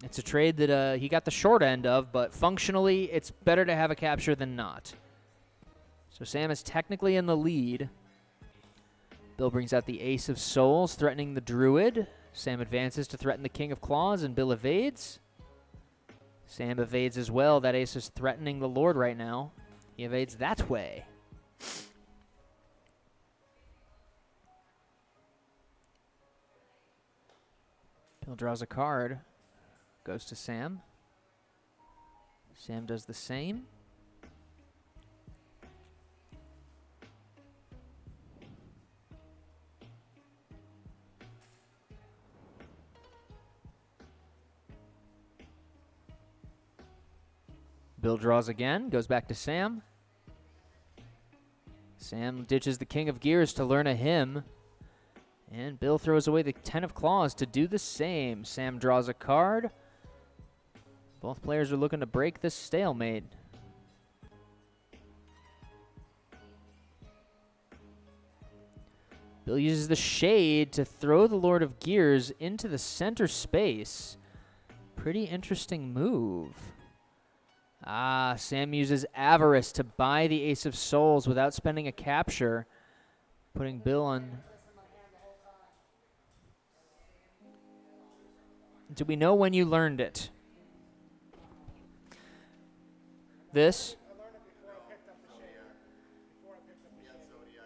It's a trade that he got the short end of, but functionally, it's better to have a capture than not. So Sam is technically in the lead. Bill brings out the Ace of Souls, threatening the Druid. Sam advances to threaten the King of Claws, and Bill evades. Sam evades as well. That Ace is threatening the Lord right now. He evades that way. Bill draws a card. Goes to Sam. Sam does the same. Bill draws again, goes back to Sam. Sam ditches the King of Gears to learn a hymn. And Bill throws away the 10 of Claws to do the same. Sam draws a card. Both players are looking to break this stalemate. Bill uses the Shade to throw the Lord of Gears into the center space. Pretty interesting move. Sam uses Avarice to buy the Ace of Souls without spending a capture, putting Bill on. Do we know when you learned it? This? I learned it before I picked up the Shade. Before I picked up the Shade.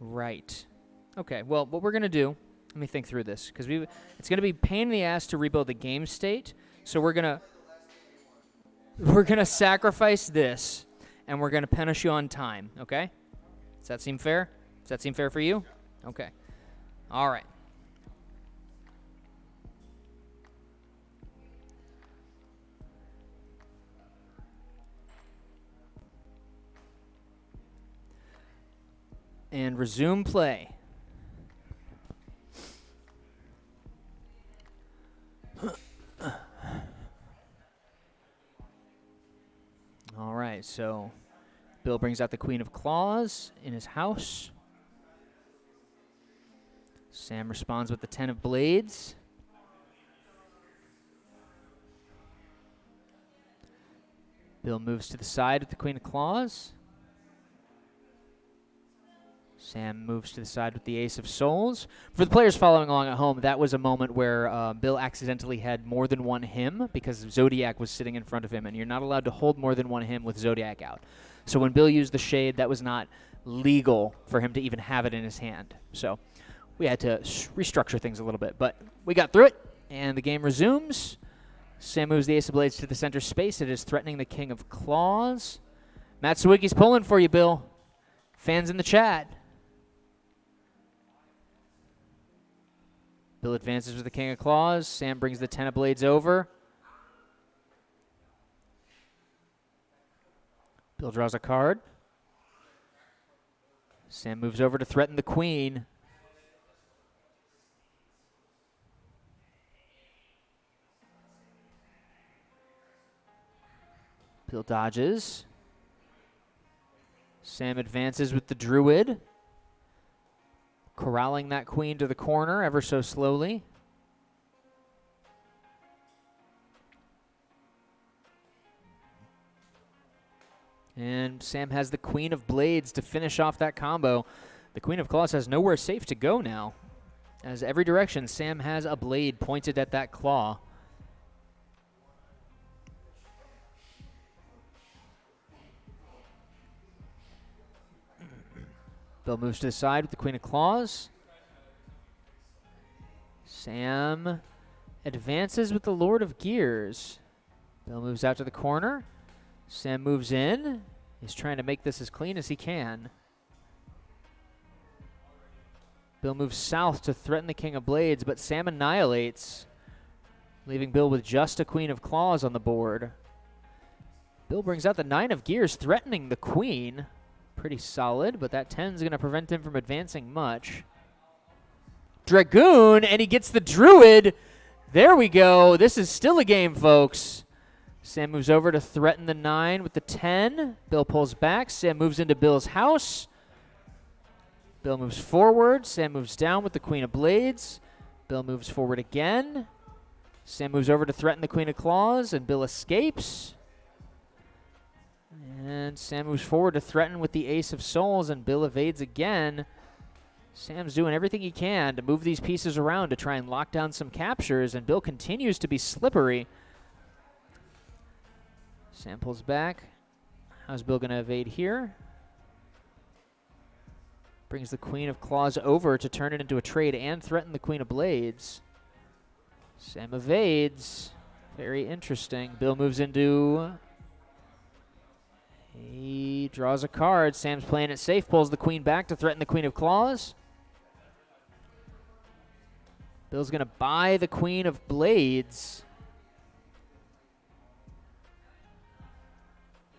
Right. Okay, well, what we're going to do, let me think through this, because it's going to be pain in the ass to rebuild the game state, so we're going to sacrifice this, and we're going to punish you on time, okay? Does that seem fair? Does that seem fair for you? Okay. All right. And resume play. All right, so Bill brings out the Queen of Claws in his house. Sam responds with the 10 of Blades. Bill moves to the side with the Queen of Claws. Sam moves to the side with the Ace of Souls. For the players following along at home, that was a moment where Bill accidentally had more than one hymn because Zodiac was sitting in front of him, and you're not allowed to hold more than one hymn with Zodiac out. So when Bill used the Shade, that was not legal for him to even have it in his hand. So we had to restructure things a little bit, but we got through it, and the game resumes. Sam moves the Ace of Blades to the center space. It is threatening the King of Claws. Matt Sawicki's pulling for you, Bill. Fans in the chat. Bill advances with the King of Claws. Sam brings the 10 of Blades over. Bill draws a card. Sam moves over to threaten the Queen. Bill dodges. Sam advances with the Druid, corralling that Queen to the corner ever so slowly. And Sam has the Queen of Blades to finish off that combo. The Queen of Claws has nowhere safe to go now. As every direction, Sam has a blade pointed at that claw. Bill moves to the side with the queen of claws. Sam advances with the Lord of Gears. Bill moves out to the corner. Sam moves in. He's trying to make this as clean as he can. Bill moves south to threaten the King of Blades, but Sam annihilates, leaving Bill with just a Queen of Claws on the board. Bill brings out the 9 of Gears, threatening the Queen. Pretty solid, but that 10 is going to prevent him from advancing much. Dragoon, and he gets the Druid. There we go. This is still a game, folks. Sam moves over to threaten the 9 with the 10. Bill pulls back. Sam moves into Bill's house. Bill moves forward. Sam moves down with the Queen of Blades. Bill moves forward again. Sam moves over to threaten the Queen of Claws, and Bill escapes. And Sam moves forward to threaten with the Ace of Souls, and Bill evades again. Sam's doing everything he can to move these pieces around to try and lock down some captures, and Bill continues to be slippery. Sam pulls back. How's Bill going to evade here? Brings the Queen of Claws over to turn it into a trade and threaten the Queen of Blades. Sam evades. Very interesting. Bill moves into... He draws a card. Sam's playing it safe. Pulls the Queen back to threaten the Queen of Claws. Bill's going to buy the Queen of Blades.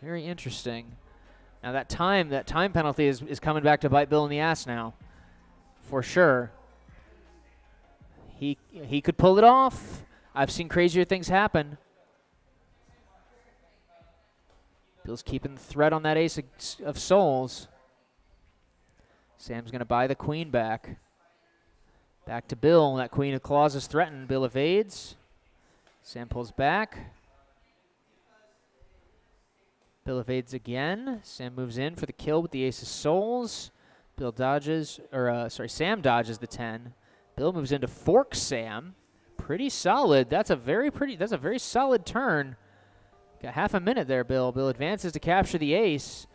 Very interesting. Now that time penalty is coming back to bite Bill in the ass now, for sure. He could pull it off. I've seen crazier things happen. Bill's keeping the threat on that Ace of Souls. Sam's going to buy the Queen back. Back to Bill. That Queen of Claws is threatened. Bill evades. Sam pulls back. Bill evades again. Sam moves in for the kill with the Ace of Souls. Bill dodges, Sam dodges the 10. Bill moves in to fork Sam. Pretty solid. That's a very solid turn. Got half a minute there, Bill. Bill advances to capture the Ace.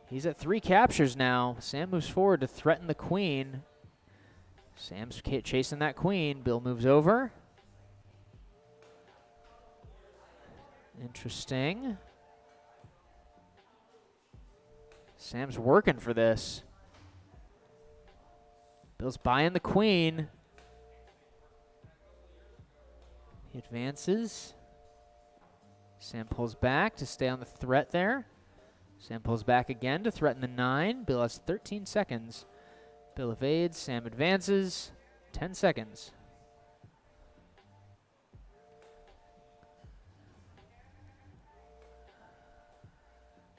He's at 3 captures now. Sam moves forward to threaten the Queen. Sam's chasing that Queen. Bill moves over. Interesting. Sam's working for this. Bill's buying the Queen. He advances. Sam pulls back to stay on the threat there. Sam pulls back again to threaten the 9. Bill has 13 seconds. Bill evades. Sam advances. 10 seconds.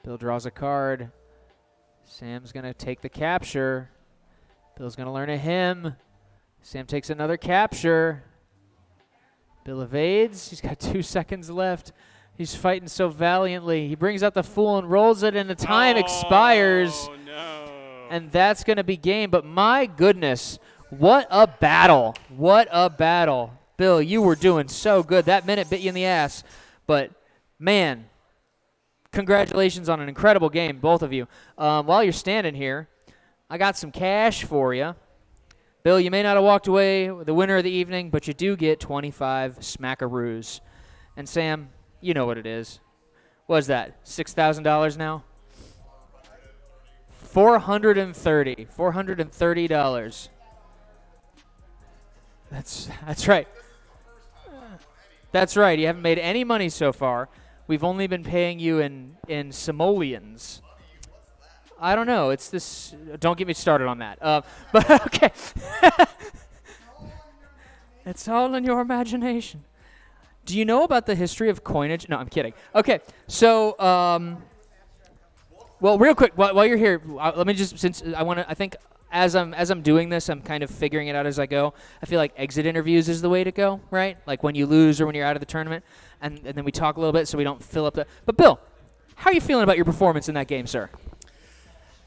Bill draws a card. Sam's going to take the capture. Bill's going to learn a hymn. Sam takes another capture. Bill evades. He's got 2 seconds left. He's fighting so valiantly. He brings out the Fool and rolls it, and the time expires. No. And that's going to be game. But my goodness, what a battle. What a battle. Bill, you were doing so good. That minute bit you in the ass. But, man, congratulations on an incredible game, both of you. While you're standing here, I got some cash for you. Bill, you may not have walked away with the winner of the evening, but you do get 25 smackaroos. And Sam, you know what it is. What is that, $6,000 now? $430. That's right. That's right. You haven't made any money so far. We've only been paying you in simoleons. I don't know. It's this. Don't get me started on that. But okay. It's all in your imagination. Do you know about the history of coinage? No, I'm kidding. Okay. So, well, real quick, while you're here, let me just, since I think as I'm doing this, I'm kind of figuring it out as I go. I feel like exit interviews is the way to go, right? Like when you lose or when you're out of the tournament, and then we talk a little bit so we don't fill up the. But Bill, how are you feeling about your performance in that game, sir?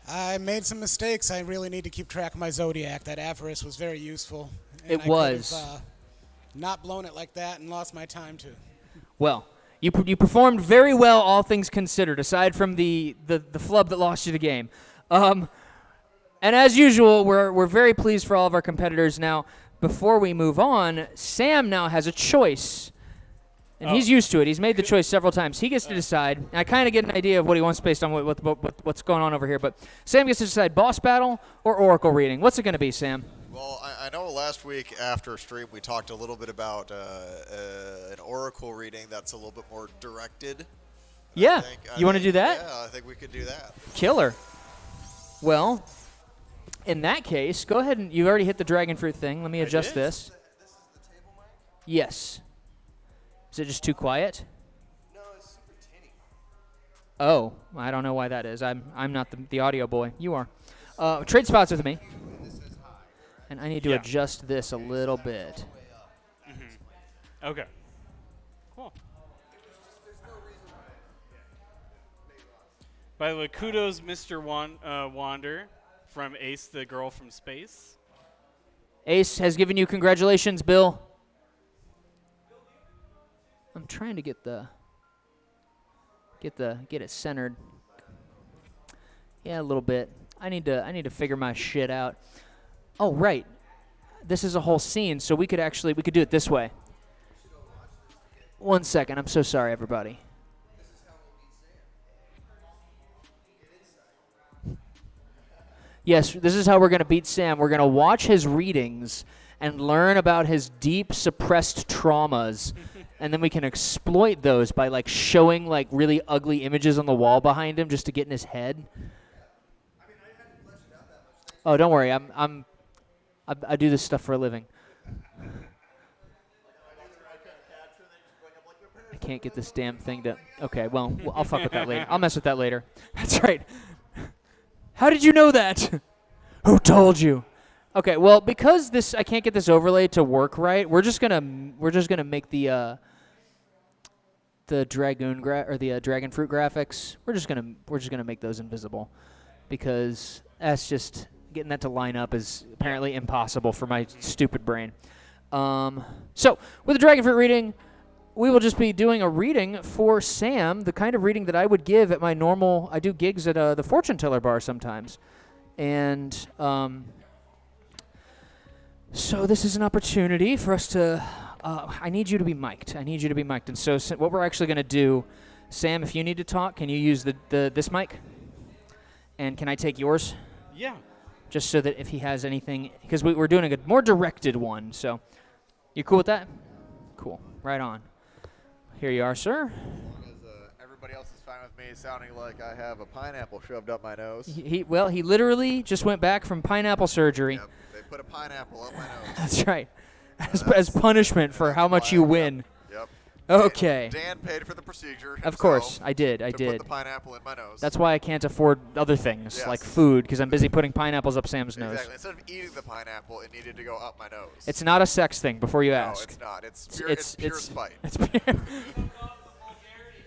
I made some mistakes. I really need to keep track of my Zodiac. That Avarice was very useful. And It was. I could have, not blown it like that and lost my time too. Well, you performed very well, all things considered, aside from the flub that lost you the game. And as usual, we're very pleased for all of our competitors. Now, before we move on, Sam now has a choice. And he's used to it. He's made the choice several times. He gets to decide. And I kind of get an idea of what he wants based on what's going on over here. But Sam gets to decide boss battle or oracle reading. What's it going to be, Sam? Well, I know last week after stream we talked a little bit about an oracle reading that's a little bit more directed. Yeah. You want to do that? Yeah, I think we could do that. Killer. Well, in that case, go ahead and you already hit the dragon fruit thing. Let me adjust this. This is the table mic? Yes. Is it just too quiet? No, it's super tinny. Oh, I don't know why that is. I'm not the audio boy. You are. Trade spots with me. And I need to adjust this a little bit. Okay. Cool. By the way, kudos, Mr. Wander from Ace, the girl from space. Ace has given you congratulations, Bill. I'm trying to get it centered. Yeah, a little bit. I need to figure my shit out. Oh, right. This is a whole scene, so we could do it this way. 1 second. I'm so sorry, everybody. Yes, this is how we're going to beat Sam. We're going to watch his readings and learn about his deep suppressed traumas. And then we can exploit those by like showing like really ugly images on the wall behind him just to get in his head. Oh, don't worry. I do this stuff for a living. I can't get this damn thing to. Okay, well, I'll fuck with that later. I'll mess with that later. That's right. How did you know that? Who told you? Okay, well, because I can't get this overlay to work right, we're just gonna make the dragon fruit graphics. We're just gonna make those invisible, because that's just getting that to line up is apparently impossible for my stupid brain. So with the dragon fruit reading, we will just be doing a reading for Sam, the kind of reading that I would give at my normal. I do gigs at the fortune teller bar sometimes, and so this is an opportunity for us to. I need you to be mic'd. And so what we're actually going to do, Sam, if you need to talk, can you use this mic? And can I take yours? Yeah. Just so that if he has anything, because we're doing a more directed one. So, you cool with that? Cool. Right on. Here you are, sir. Everybody else is fine with me sounding like I have a pineapple shoved up my nose. He literally just went back from pineapple surgery. Yep, they put a pineapple up my nose. That's right. As punishment for how much you win. Yep. Okay. Dan paid for the procedure. Of course, I did. Put the pineapple in my nose. That's why I can't afford other things like food, because I'm busy putting pineapples up Sam's nose. Exactly. Instead of eating the pineapple, it needed to go up my nose. It's not a sex thing. Before you ask. No, it's not. It's pure spite. It's pure.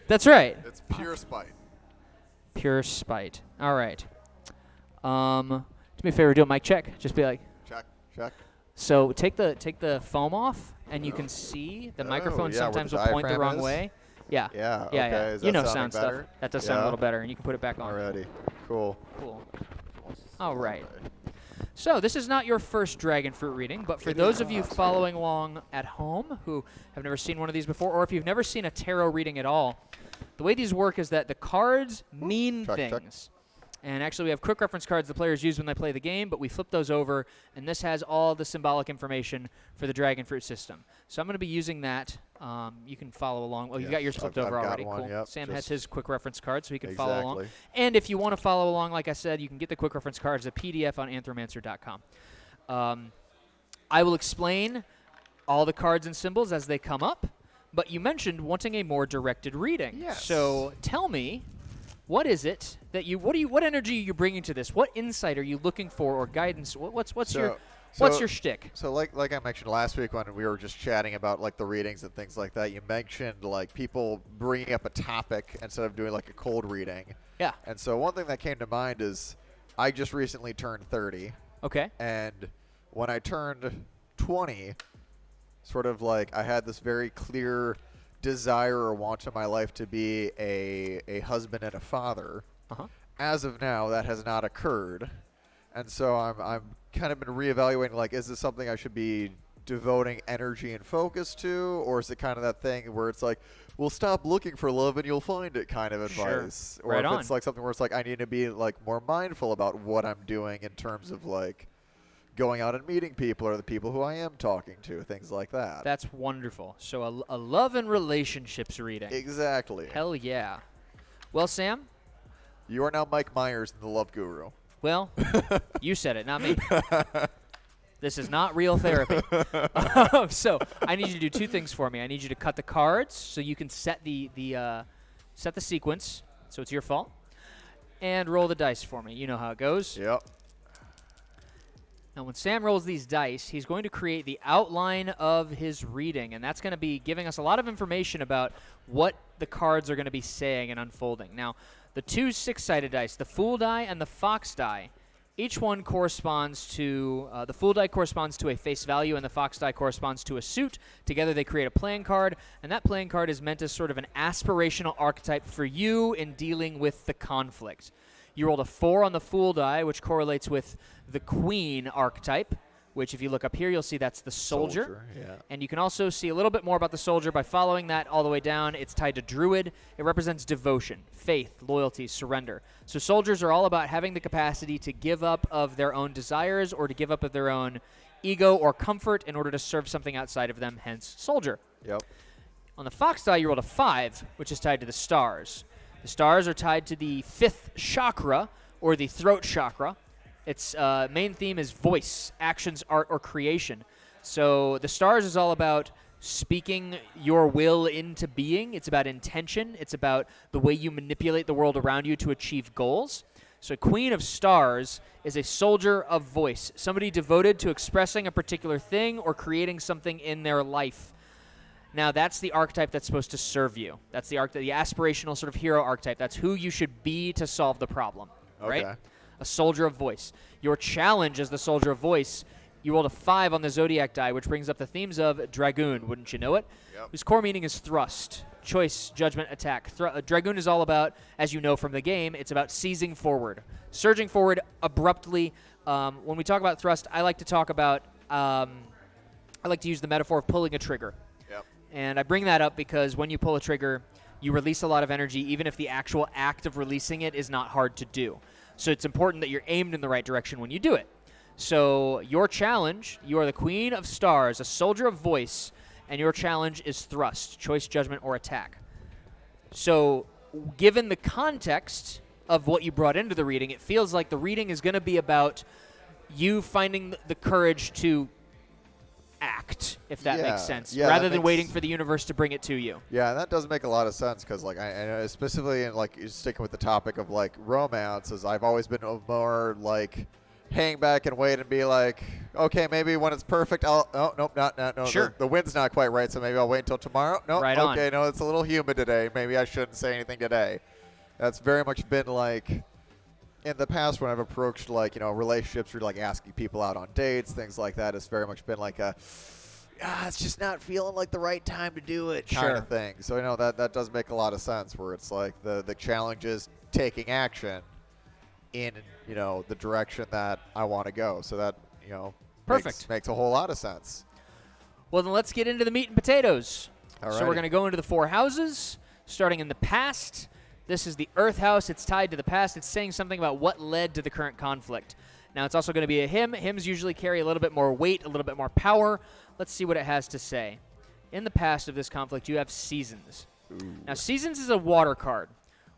That's right. It's pure spite. Pure spite. All right. Do me a favor. Do a mic check. Just be like. Check. So take the foam off, and you can see the microphone sometimes will point the wrong way. Yeah. Yeah. Yeah. Okay. You know sound stuff. That does sound a little better, and you can put it back on. Alrighty. Cool. All right. So this is not your first dragon fruit reading, but for those of you following along at home who have never seen one of these before, or if you've never seen a tarot reading at all, the way these work is that the cards mean things. And actually, we have quick reference cards the players use when they play the game, but we flip those over, and this has all the symbolic information for the dragon fruit system. So I'm going to be using that. You can follow along. Oh, you got yours flipped over already. Cool. Yep, Sam has his quick reference card, so he can follow along. And if you want to follow along, like I said, you can get the quick reference cards as a PDF on Anthromancer.com. I will explain all the cards and symbols as they come up, but you mentioned wanting a more directed reading. Yes. So tell me. What is it that what energy are you bringing to this? What insight are you looking for, or guidance? What's your shtick? So like I mentioned last week when we were just chatting about like the readings and things like that, you mentioned like people bringing up a topic instead of doing like a cold reading. Yeah. And so one thing that came to mind is I just recently turned 30. Okay. And when I turned 20, sort of like I had this very clear desire or want in my life to be a husband and a father. Uh-huh. As of now, that has not occurred. And so I'm kind of been reevaluating, like, is this something I should be devoting energy and focus to, or is it kind of that thing where it's like, well, stop looking for love and you'll find it kind of advice? Or Right if on. it's like something where it's like I need to be like more mindful about what I'm doing in terms of like going out and meeting people or the people who I am talking to, things like that. That's wonderful. So a love and relationships reading. Exactly. Hell yeah. Well, Sam, You are now Mike Myers, the love guru. well, you said it, not me. This is not real therapy. So I need you to do two things for me. I need you to cut the cards so you can set the sequence, so it's your fault, and roll the dice for me. You know how it goes. Yep. Now, when Sam rolls these dice, he's going to create the outline of his reading, and that's going to be giving us a lot of information about what the cards are going to be saying and unfolding. Now, the two six-sided dice, the Fool die and the Fox die, each one corresponds to, the Fool die corresponds to a face value, and the Fox die corresponds to a suit. Together they create a playing card, and that playing card is meant as sort of an aspirational archetype for you in dealing with the conflict. You rolled a 4 on the Fool die, which correlates with the Queen archetype, which if you look up here, you'll see that's the Soldier. Yeah. And you can also see a little bit more about the Soldier by following that all the way down. It's tied to Druid. It represents devotion, faith, loyalty, surrender. So soldiers are all about having the capacity to give up of their own desires or to give up of their own ego or comfort in order to serve something outside of them, hence Soldier. Yep. On the Fox die, you rolled a 5, which is tied to the stars. The stars are tied to the 5th chakra, or the throat chakra. Its main theme is voice, actions, art, or creation. So the stars is all about speaking your will into being. It's about intention. It's about the way you manipulate the world around you to achieve goals. So Queen of Stars is a soldier of voice, somebody devoted to expressing a particular thing or creating something in their life. Now, that's the archetype that's supposed to serve you. That's the aspirational sort of hero archetype. That's who you should be to solve the problem, right? Okay. A soldier of voice. Your challenge as the soldier of voice, you rolled a 5 on the Zodiac die, which brings up the themes of Dragoon, wouldn't you know it? Yep. Whose core meaning is thrust, choice, judgment, attack. Dragoon is all about, as you know from the game, it's about seizing forward, surging forward abruptly. When we talk about thrust, I like to talk about, I like to use the metaphor of pulling a trigger. Yep. And I bring that up because when you pull a trigger, you release a lot of energy, even if the actual act of releasing it is not hard to do. So it's important that you're aimed in the right direction when you do it. So your challenge, you are the Queen of Stars, a soldier of voice, and your challenge is thrust, choice, judgment, or attack. So given the context of what you brought into the reading, it feels like the reading is going to be about you finding the courage to act, if that makes sense, Yeah, rather that than makes- waiting for the universe to bring it to you. Yeah, and that does make a lot of sense because, like, I know specifically in like sticking with the topic of like romance, is I've always been more like hang back and wait and be like, okay, maybe when it's perfect, I'll. Oh, nope, no. Sure. The wind's not quite right, so maybe I'll wait until tomorrow. No, Right on. okay, no, it's a little humid today. Maybe I shouldn't say anything today. That's very much been like in the past when I've approached like relationships or like asking people out on dates, things like that. It's very much been like a. It's just not feeling like the right time to do it kind Sure. of thing. So that does make a lot of sense where it's like the challenge is taking action in the direction that I want to go. So that Perfect. makes a whole lot of sense. Well, then let's get into the meat and potatoes. So we're Alrighty. going to go into the 4 houses, starting in the past. This is the Earth house. It's tied to the past. It's saying something about what led to the current conflict. Now, it's also going to be a hymn. Hymns usually carry a little bit more weight, a little bit more power. Let's see what it has to say. In the past of this conflict, you have Seasons. Now, Seasons is a water card.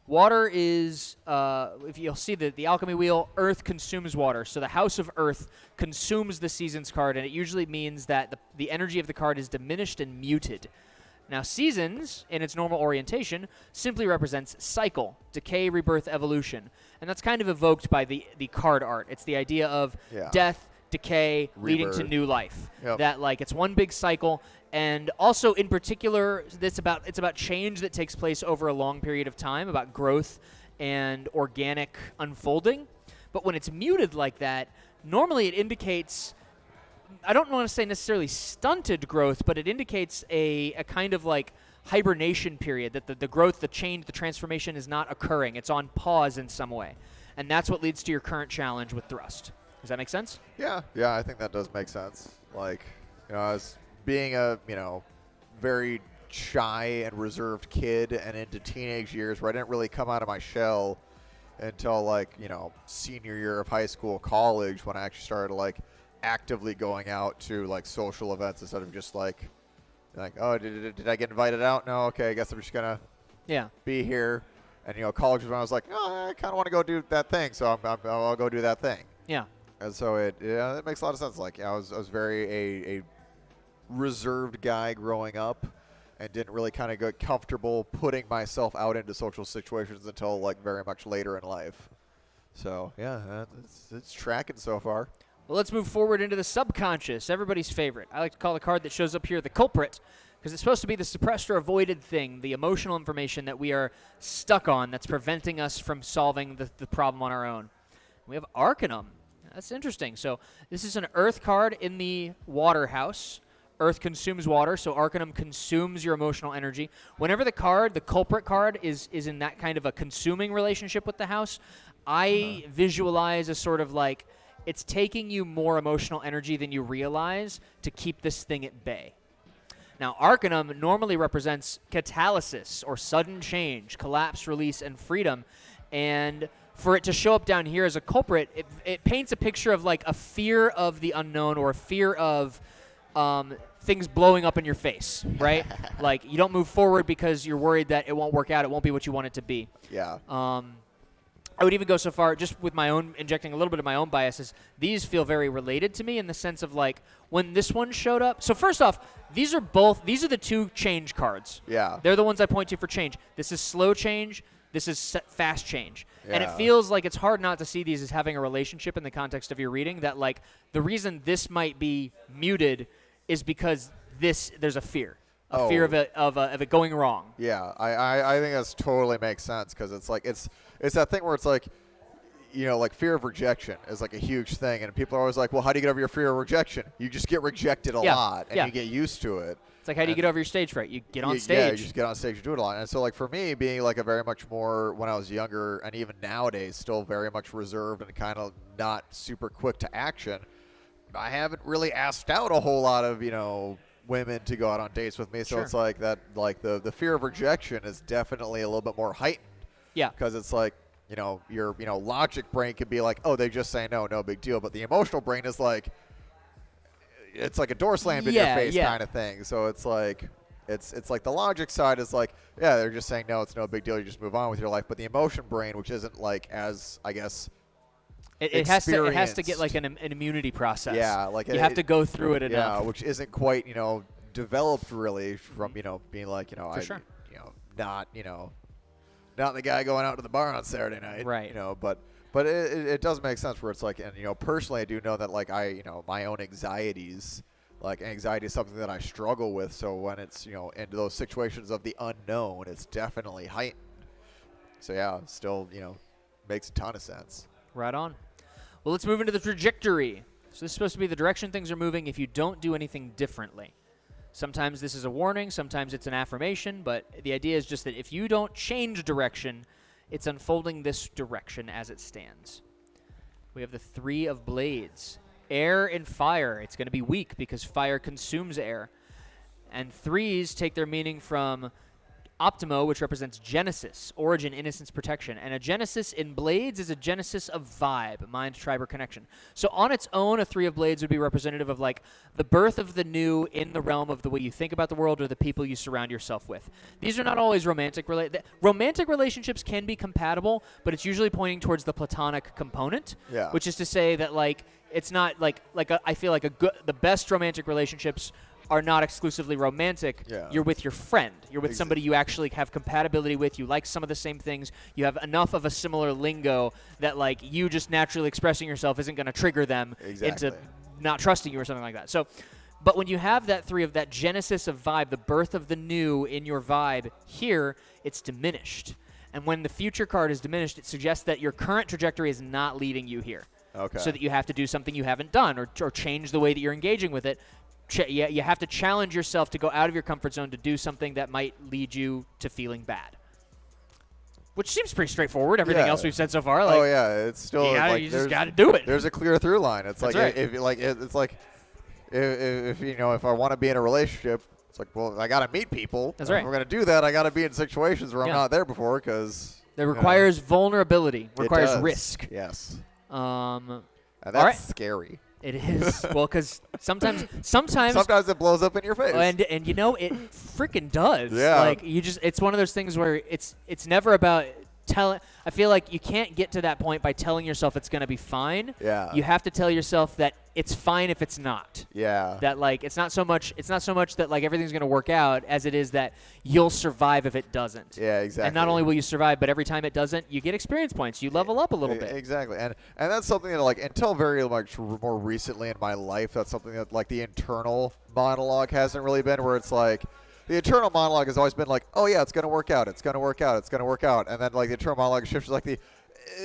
Water is, if you'll see the alchemy wheel, Earth consumes water. So the House of Earth consumes the Seasons card, and it usually means that the energy of the card is diminished and muted. Now, Seasons, in its normal orientation, simply represents cycle, decay, rebirth, evolution. And that's kind of evoked by the card art. It's the idea of death, decay, leading to Rebirth. new life. Yep. That, like, it's one big cycle. And also, in particular, it's about change that takes place over a long period of time, about growth and organic unfolding. But when it's muted like that, normally it indicates, I don't want to say necessarily stunted growth, but it indicates a kind of like hibernation period, that the growth, the change, the transformation is not occurring. It's on pause in some way. And that's what leads to your current challenge with thrust. Does that make sense? Yeah, I think that does make sense. Like, as being a, very shy and reserved kid and into teenage years where I didn't really come out of my shell until, like, senior year of high school, college, when I actually started, like, actively going out to, like, social events instead of just, like, oh, did I get invited out? No, okay, I guess I'm just going to be here. And, college was when I was like, oh, I kind of want to go do that thing, so I'll go do that thing. Yeah. And so it makes a lot of sense. Like, I was very a reserved guy growing up and didn't really kind of get comfortable putting myself out into social situations until, like, very much later in life. So, yeah, it's tracking so far. Well, let's move forward into the subconscious, everybody's favorite. I like to call the card that shows up here the culprit, because it's supposed to be the suppressed or avoided thing, the emotional information that we are stuck on that's preventing us from solving the problem on our own. We have Arcanum. That's interesting. So this is an Earth card in the water house. Earth consumes water, so Arcanum consumes your emotional energy. Whenever the culprit card, is in that kind of a consuming relationship with the house, I visualize a sort of like it's taking you more emotional energy than you realize to keep this thing at bay. Now, Arcanum normally represents catalysis or sudden change, collapse, release, and freedom. And for it to show up down here as a culprit, it paints a picture of like a fear of the unknown or a fear of things blowing up in your face, right? Like you don't move forward because you're worried that it won't work out. It won't be what you want it to be. Yeah. I would even go so far, just with my own, injecting a little bit of my own biases, these feel very related to me in the sense of like when this one showed up. So first off, these are the two change cards. Yeah. They're the ones I point to for change. This is slow change. This is fast change. Yeah. And it feels like it's hard not to see these as having a relationship in the context of your reading, that like the reason this might be muted is because there's a fear. Fear of it going wrong. Yeah, I think that's totally makes sense because it's like it's that thing where it's like, like fear of rejection is like a huge thing, and people are always like, well, how do you get over your fear of rejection? You just get rejected a lot, and you get used to it. It's like, how do you get over your stage fright? You get on stage. Yeah, you just get on stage and do it a lot. And so, like, for me, being like a very much more, when I was younger, and even nowadays, still very much reserved and kind of not super quick to action, I haven't really asked out a whole lot of, women to go out on dates with me. So it's like that, like the fear of rejection is definitely a little bit more heightened. Yeah. Because it's like, your, logic brain could be like, oh, they just say no big deal. But the emotional brain is like, it's like a door slammed in your face kind of thing. So it's like, it's like the logic side is like, yeah, they're just saying no, it's no big deal. You just move on with your life. But the emotion brain, which isn't like as, I guess, It has to get like an immunity process. Yeah, like you have to go through it enough. Yeah, which isn't quite developed really from being like not the guy going out to the bar on Saturday night. Right. But it does make sense where it's like, and personally I do know that like my own anxieties, like anxiety is something that I struggle with. So when it's into those situations of the unknown, it's definitely heightened. So yeah, still makes a ton of sense. Right on. Well, let's move into the trajectory. So this is supposed to be the direction things are moving if you don't do anything differently. Sometimes this is a warning, sometimes it's an affirmation, but the idea is just that if you don't change direction, it's unfolding this direction as it stands. We have the Three of Blades. Air and fire. It's going to be weak because fire consumes air. And threes take their meaning from Optimo, which represents Genesis, origin, innocence, protection. And a Genesis in Blades is a Genesis of vibe, mind, tribe, or connection. So on its own, a Three of Blades would be representative of like the birth of the new in the realm of the way you think about the world or the people you surround yourself with. These are not always romantic. Romantic relationships can be compatible, but it's usually pointing towards the platonic component, which is to say that like it's not I feel like the best romantic relationships are not exclusively romantic. You're with your friend. You're with somebody you actually have compatibility with. You like some of the same things. You have enough of a similar lingo that like you just naturally expressing yourself isn't going to trigger them into not trusting you or something like that. So, but when you have that three of that genesis of vibe, the birth of the new in your vibe, here it's diminished. And when the future card is diminished, it suggests that your current trajectory is not leading you here. Okay. So that you have to do something you haven't done or change the way that you're engaging with it. You have to challenge yourself to go out of your comfort zone to do something that might lead you to feeling bad. which seems pretty straightforward. Everything Yeah. else we've said so far, like, oh yeah, it's still like you just there's- got to do it. There's a clear through line. It's That's like right. if like it's like if you know if I want to be in a relationship, it's like well I got to meet people. That's If right. we're gonna do that. I got to be in situations where I'm Yeah. not there before because That requires vulnerability, requires does. risk. Yes, And and all that's right. scary. It is. Well, because sometimes Sometimes it blows up in your face. and you know it freaking does. Yeah. Like you just, it's one of those things where it's never about telling. I feel like you can't get to that point by telling yourself it's going to be fine. Yeah. You have to tell yourself that it's fine if it's not. yeah. That like it's not so much that like everything's going to work out as it is that you'll survive if it doesn't. Yeah, exactly. And not only will you survive, but every time it doesn't, you get experience points. You level up a little bit. Exactly, and that's something that like until very much more recently in my life, that's something that like the internal monologue hasn't really been. Where it's like the internal monologue has always been like, oh yeah, it's gonna work out, it's gonna work out, it's gonna work out, and then like the internal monologue shifts to like the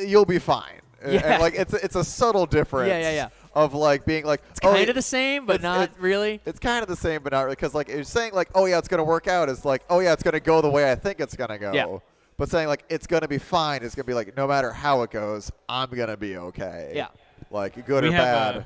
you'll be fine. Yeah. And like it's a subtle difference. Yeah. Of like being like It's kind of the same, but not really. It's kind of the same, but not really. Because like you're saying like, oh yeah, it's gonna work out. It's like, oh yeah, it's gonna go the way I think it's gonna go. Yeah. But saying like it's gonna be fine, it's gonna be like no matter how it goes, I'm gonna be okay. Yeah. Like good we or have bad.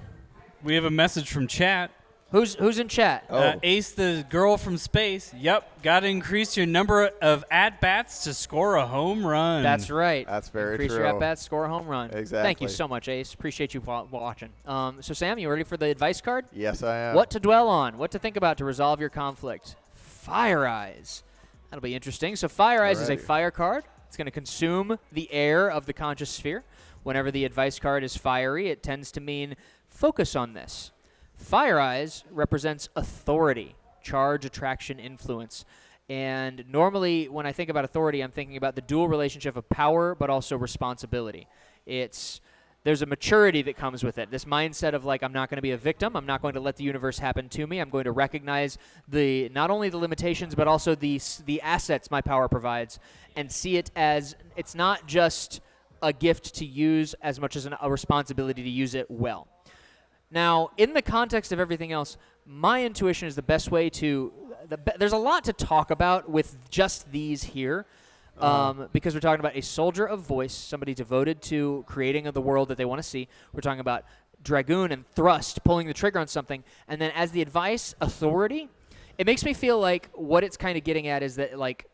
we have a message from chat. Who's in chat? Oh. Ace, the girl from space. Yep, got to increase your number of at-bats to score a home run. That's right. That's very Increase true. your at-bats, score a home run. Exactly. Thank you so much, Ace. Appreciate you watching. So, Sam, you ready for the advice card? Yes, I am. What to dwell on, what to think about to resolve your conflict. Fire Eyes. That'll be interesting. So, Fire Eyes is a Alrighty. fire card. It's going to consume the air of the conscious sphere. Whenever the advice card is fiery, it tends to mean focus on this. Fire Eyes represents authority, charge, attraction, influence. And normally when I think about authority, I'm thinking about the dual relationship of power but also responsibility. There's a maturity that comes with it. This mindset of like, I'm not going to be a victim. I'm not going to let the universe happen to me. I'm going to recognize not only the limitations but also the assets my power provides and see it as it's not just a gift to use as much as a responsibility to use it well. Now, in the context of everything else, my intuition is the best way to there's a lot to talk about with just these here because we're talking about a soldier of voice, somebody devoted to creating the world that they want to see. We're talking about dragoon and thrust, pulling the trigger on something. And then as the advice, authority, it makes me feel like what it's kind of getting at is that like,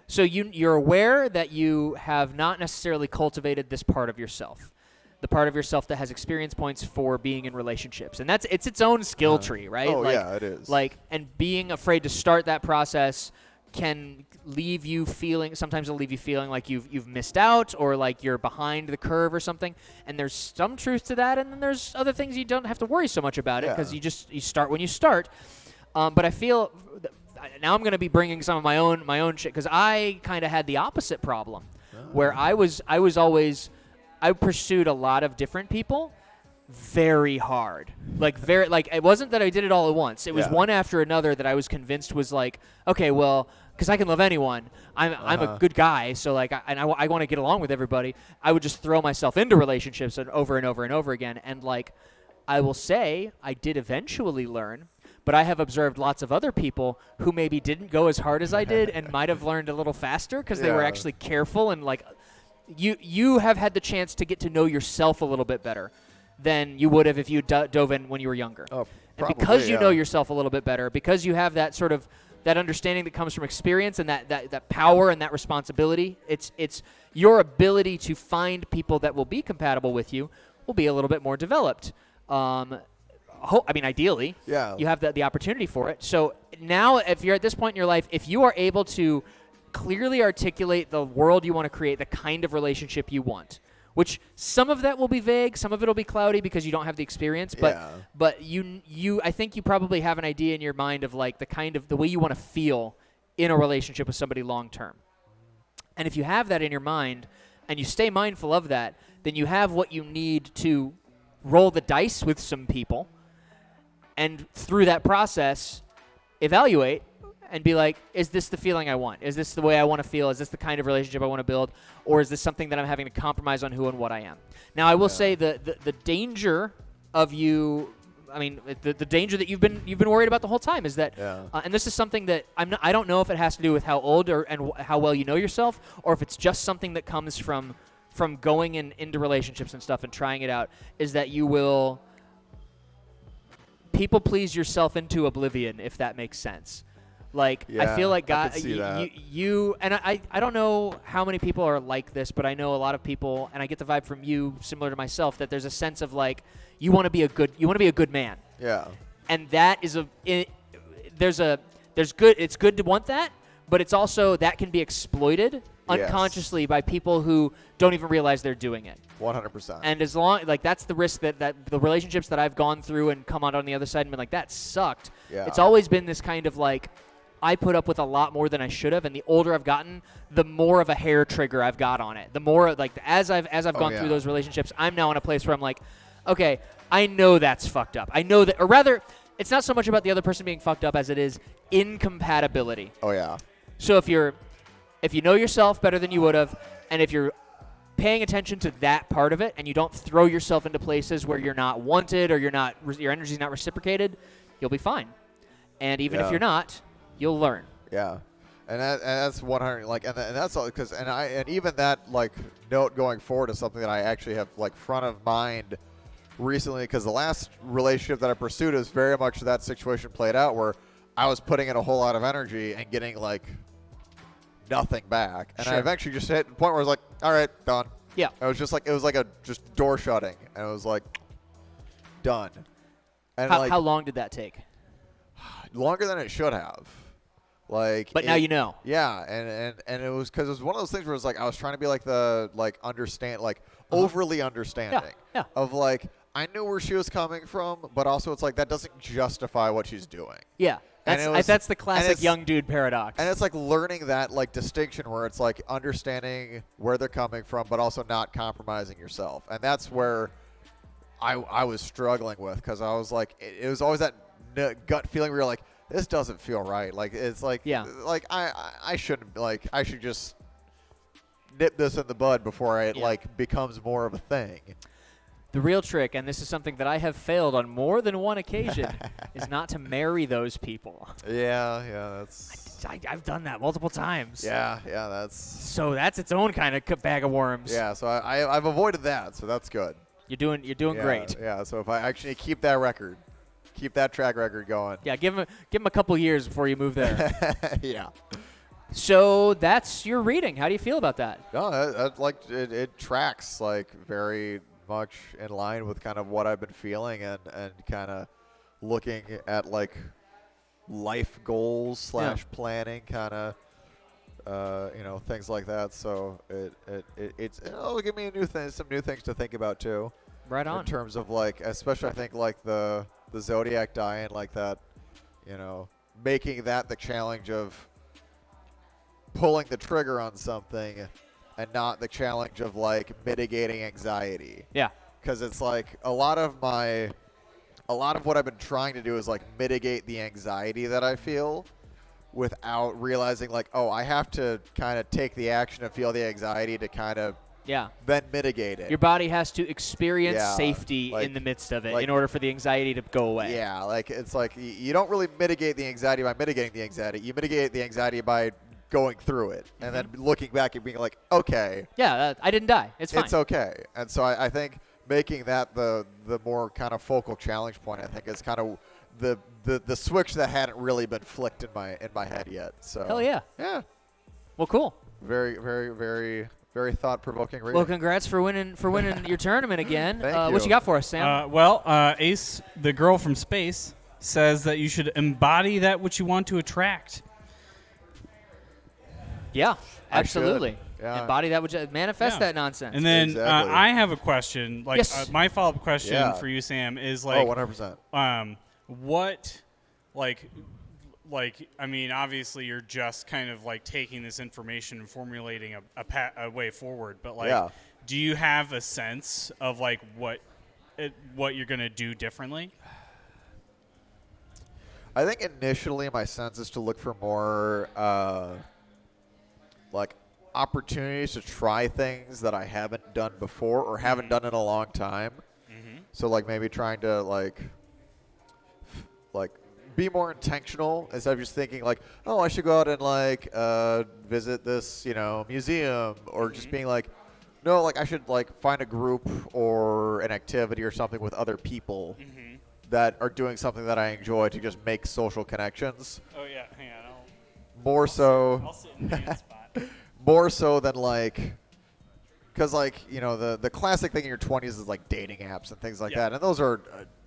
so you're aware that you have not necessarily cultivated this part of yourself. The part of yourself that has experience points for being in relationships. And it's its own skill tree, right? Oh, like, yeah, it is. Like, and being afraid to start that process can leave you feeling, sometimes it'll leave you feeling like you've missed out or like you're behind the curve or something. And there's some truth to that. And then there's other things you don't have to worry so much about it because you start when you start. But I feel, now I'm going to be bringing some of my own shit because I kind of had the opposite problem where I pursued a lot of different people very hard. Like it wasn't that I did it all at once. It was one after another that I was convinced was like, okay, well, because I can love anyone. I'm a good guy, so like I want to get along with everybody. I would just throw myself into relationships over and over and over again. And like I will say, I did eventually learn, but I have observed lots of other people who maybe didn't go as hard as I did and might have learned a little faster because they were actually careful and like you have had the chance to get to know yourself a little bit better than you would have if you dove in when you were younger. Oh, and probably, because you know yourself a little bit better, because you have that sort of that understanding that comes from experience and that power and that responsibility, it's your ability to find people that will be compatible with you will be a little bit more developed. Ideally, you have the opportunity for it. So now if you're at this point in your life, if you are able to clearly articulate the world you want to create, the kind of relationship you want, which some of that will be vague, some of it will be cloudy because you don't have the experience, but you I think you probably have an idea in your mind of like the way you want to feel in a relationship with somebody long term. And if you have that in your mind and you stay mindful of that, then you have what you need to roll the dice with some people and through that process evaluate and be like, is this the feeling I want? Is this the way I want to feel? Is this the kind of relationship I want to build? Or is this something that I'm having to compromise on who and what I am? Now, I will say the danger of you I mean, the danger that you've been worried about the whole time is that, and this is something that I don't know if it has to do with how old and how well you know yourself, or if it's just something that comes from going into relationships and stuff and trying it out, is that you will people please yourself into oblivion, if that makes sense. Like, I feel like you and I don't know how many people are like this, but I know a lot of people, and I get the vibe from you, similar to myself, that there's a sense of like you want to be a good man. Yeah. And that is it's good to want that, but it's also that can be exploited unconsciously by people who don't even realize they're doing it. 100%. And as long that's the risk that the relationships that I've gone through and come out on the other side and been like, that sucked. Yeah. It's always been this kind of like, I put up with a lot more than I should have, and the older I've gotten, the more of a hair trigger I've got on it. The more like as I've gone through those relationships, I'm now in a place where I'm like, okay, I know that's fucked up. I know that, or rather, it's not so much about the other person being fucked up as it is incompatibility. Oh yeah. So if you know yourself better than you would have, and if you're paying attention to that part of it, and you don't throw yourself into places where you're not wanted or your energy's not reciprocated, you'll be fine. And even if you're not, you'll learn. Yeah, and that's 100. Like, and that's all because and even that like note going forward is something that I actually have like front of mind recently, because the last relationship that I pursued is very much that situation played out where I was putting in a whole lot of energy and getting like nothing back, and I eventually just hit the point where I was like, all right, done. Yeah, it was like a just door shutting, and it was like done. And how long did that take? Longer than it should have. Like, but now you know. Yeah, and it was because it was one of those things where it's like I was trying to be like the overly understanding of like I knew where she was coming from, but also it's like that doesn't justify what she's doing. Yeah, that's the classic young dude paradox. And it's like learning that like distinction where it's like understanding where they're coming from, but also not compromising yourself, and that's where I was struggling with, because I was like it was always that gut feeling where you're like, this doesn't feel right. Like, it's like, like I shouldn't, like, I should just nip this in the bud before it like becomes more of a thing. The real trick, and this is something that I have failed on more than one occasion, is not to marry those people. Yeah, that's. I've done that multiple times. Yeah, that's. So that's its own kind of bag of worms. Yeah, so I've avoided that, so that's good. You're doing great. Yeah, so if I actually keep that record. Keep that track record going. Yeah, give him a couple years before you move there. Yeah. So that's your reading. How do you feel about that? No, it tracks like very much in line with kind of what I've been feeling and kind of looking at like life goals / planning kind of things like that. So it'll give me some new things to think about too. Right on. In terms of like, especially I think like the Zodiac die and like that, making that the challenge of pulling the trigger on something and not the challenge of like mitigating anxiety. Yeah. Because it's like a lot of what I've been trying to do is like mitigate the anxiety that I feel without realizing like, oh, I have to kind of take the action and feel the anxiety to kind of then mitigate it. Your body has to experience safety in the midst of it in order for the anxiety to go away. Yeah, like it's like you don't really mitigate the anxiety by mitigating the anxiety. You mitigate the anxiety by going through it and then looking back and being like, okay. Yeah, I didn't die. It's fine. It's okay. And so I think making that the more kind of focal challenge point, I think, is kind of the switch that hadn't really been flicked in my head yet. So hell yeah. Yeah. Well, cool. Very, very, very, very thought-provoking reading. Well, congrats for winning your tournament again. Thank you. What you got for us, Sam? Ace, the girl from space, says that you should embody that which you want to attract. Yeah, absolutely. Yeah. Embody that, which manifest that nonsense. And then Exactly. I have a question. Like my follow-up question for you, Sam, is like, 100%. I mean, obviously you're just kind of like taking this information and formulating a way forward. But like, do you have a sense of like what you're gonna do differently? I think initially my sense is to look for more like opportunities to try things that I haven't done before or haven't done in a long time. So like maybe trying to like like be more intentional instead of just thinking like, oh, I should go out and like visit this, museum, or just being like, no, like I should like find a group or an activity or something with other people that are doing something that I enjoy to just make social connections. Oh yeah, hang on. More so. I'll sit in the spot. More so than like, because like the classic thing in your 20s is like dating apps and things like that, and those are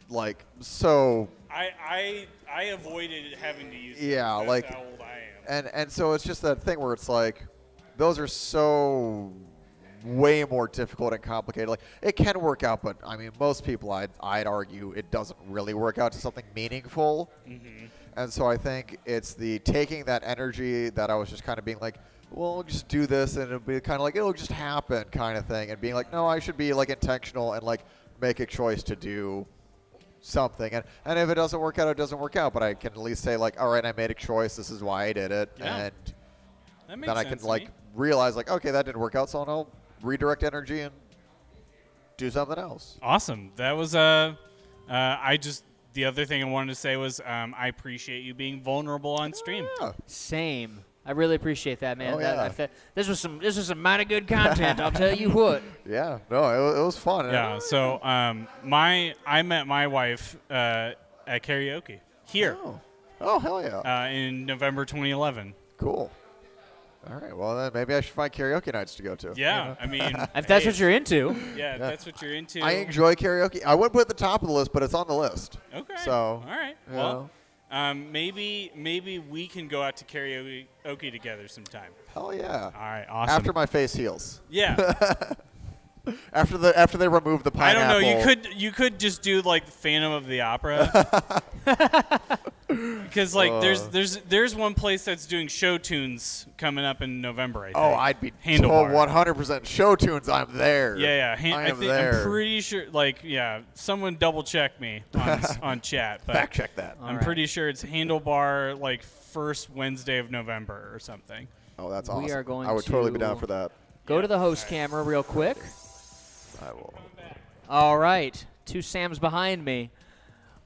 like so. I avoided having to use. Yeah, That's like, how old I am. and so it's just that thing where it's like, those are so way more difficult and complicated. Like it can work out, but I mean, most people I'd argue it doesn't really work out to something meaningful. And so I think it's the taking that energy that I was just kind of being like, well, just do this, and it'll be kind of like it'll just happen kind of thing, and being like, no, I should be like intentional and like make a choice to do something, and if it doesn't work out, it doesn't work out, but I can at least say like, all right, I made a choice, this is why I did it, and then I can like realize like, okay, that didn't work out, so I'll redirect energy and do something else. Awesome. That was the other thing I wanted to say was I appreciate you being vulnerable on stream. Yeah. Same. I really appreciate that, man. Oh, yeah. This was some mighty good content. I'll tell you what. Yeah. No, it was fun. Yeah. So I met my wife at karaoke here. Oh hell yeah. In November 2011. Cool. All right. Well, then maybe I should find karaoke nights to go to. Yeah. I mean, If that's what you're into. Yeah, if that's what you're into. I enjoy karaoke. I wouldn't put it at the top of the list, but it's on the list. Okay. So. All right. Well, maybe we can go out to karaoke together sometime. Hell yeah. All right. Awesome. After my face heals. Yeah. After they remove the I pineapple. don't know. You could just do like Phantom of the Opera. Because like there's one place that's doing show tunes coming up in November. I think. Oh, I'd be Handlebar. 100% show tunes. I'm there. Yeah. I am there. I'm pretty sure. Like, yeah, someone double check me on chat. But Fact check that. I'm pretty sure it's Handlebar like first Wednesday of November or something. Oh, that's awesome. We are going I would totally be to down for that. Go to the host camera real quick. I will. All right. Two Sams behind me.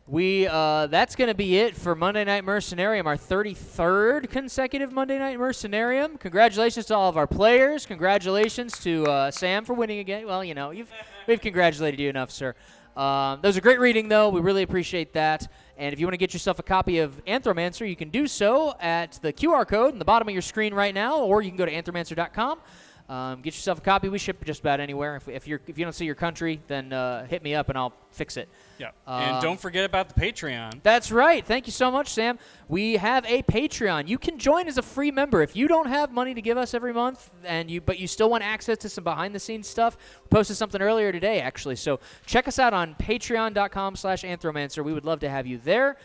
That's going to be it for Monday Night Mercenarium, our 33rd consecutive Monday Night Mercenarium. Congratulations to all of our players. Congratulations to Sam for winning again. Well, we've congratulated you enough, sir. That was a great reading, though. We really appreciate that. And if you want to get yourself a copy of Anthromancer, you can do so at the QR code in the bottom of your screen right now, or you can go to anthromancer.com. Get yourself a copy. We ship just about anywhere. If you don't see your country, then hit me up and I'll fix it. Yeah. And don't forget about the Patreon. That's right. Thank you so much, Sam. We have a Patreon. You can join as a free member. If you don't have money to give us every month, but you still want access to some behind-the-scenes stuff, we posted something earlier today, actually. So check us out on patreon.com/Anthromancer. We would love to have you there.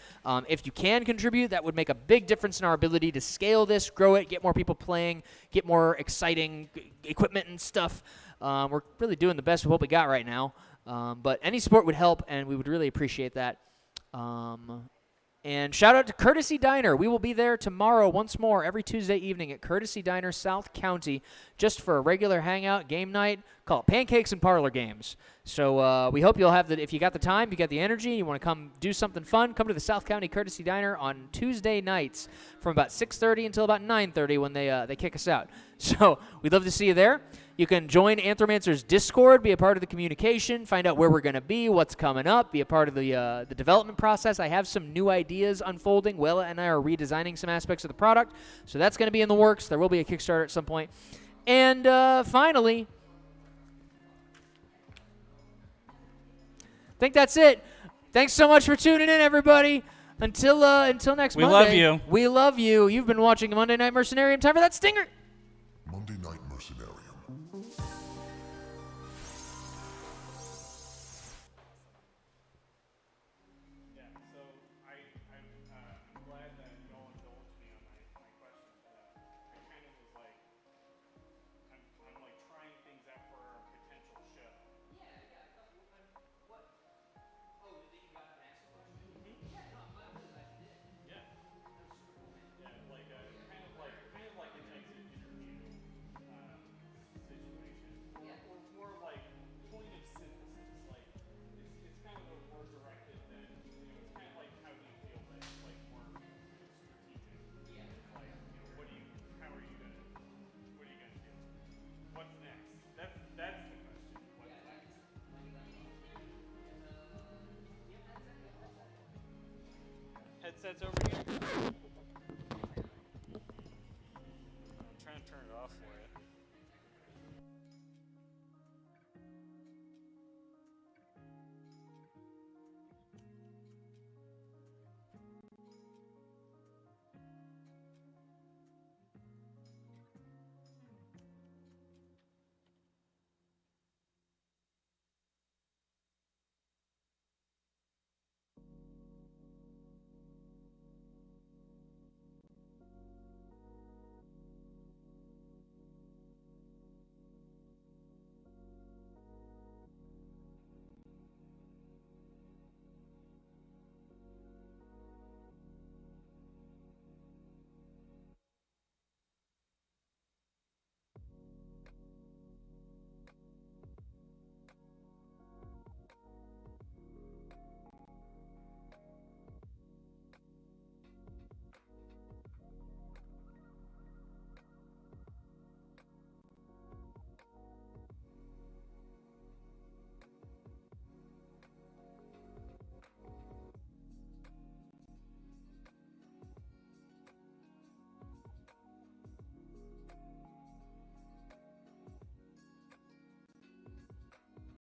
If you can contribute, that would make a big difference in our ability to scale this, grow it, get more people playing, get more exciting equipment and stuff. We're really doing the best with what we got right now. But any support would help, and we would really appreciate that. And shout out to Courtesy Diner. We will be there tomorrow once more every Tuesday evening at Courtesy Diner, South County, just for a regular hangout game night. Call it Pancakes and Parlor Games. So we hope you'll have if you got the time, you got the energy, you want to come do something fun, come to the South County Courtesy Diner on Tuesday nights from about 6:30 until about 9:30 when they kick us out. So we'd love to see you there. You can join Anthromancer's Discord, be a part of the communication, find out where we're going to be, what's coming up, be a part of the development process. I have some new ideas unfolding. Wella and I are redesigning some aspects of the product, so that's going to be in the works. There will be a Kickstarter at some point. And finally, I think that's it. Thanks so much for tuning in, everybody. Until next Monday. We love you. We love you. You've been watching Monday Night Mercenarium. Time for that stinger. Monday Night Mercenarium. I'm glad that you all indulged me on my question. I kind of was like, I'm like trying things out for a potential show. Yeah, like kind of like an exit interview. Headsets over here.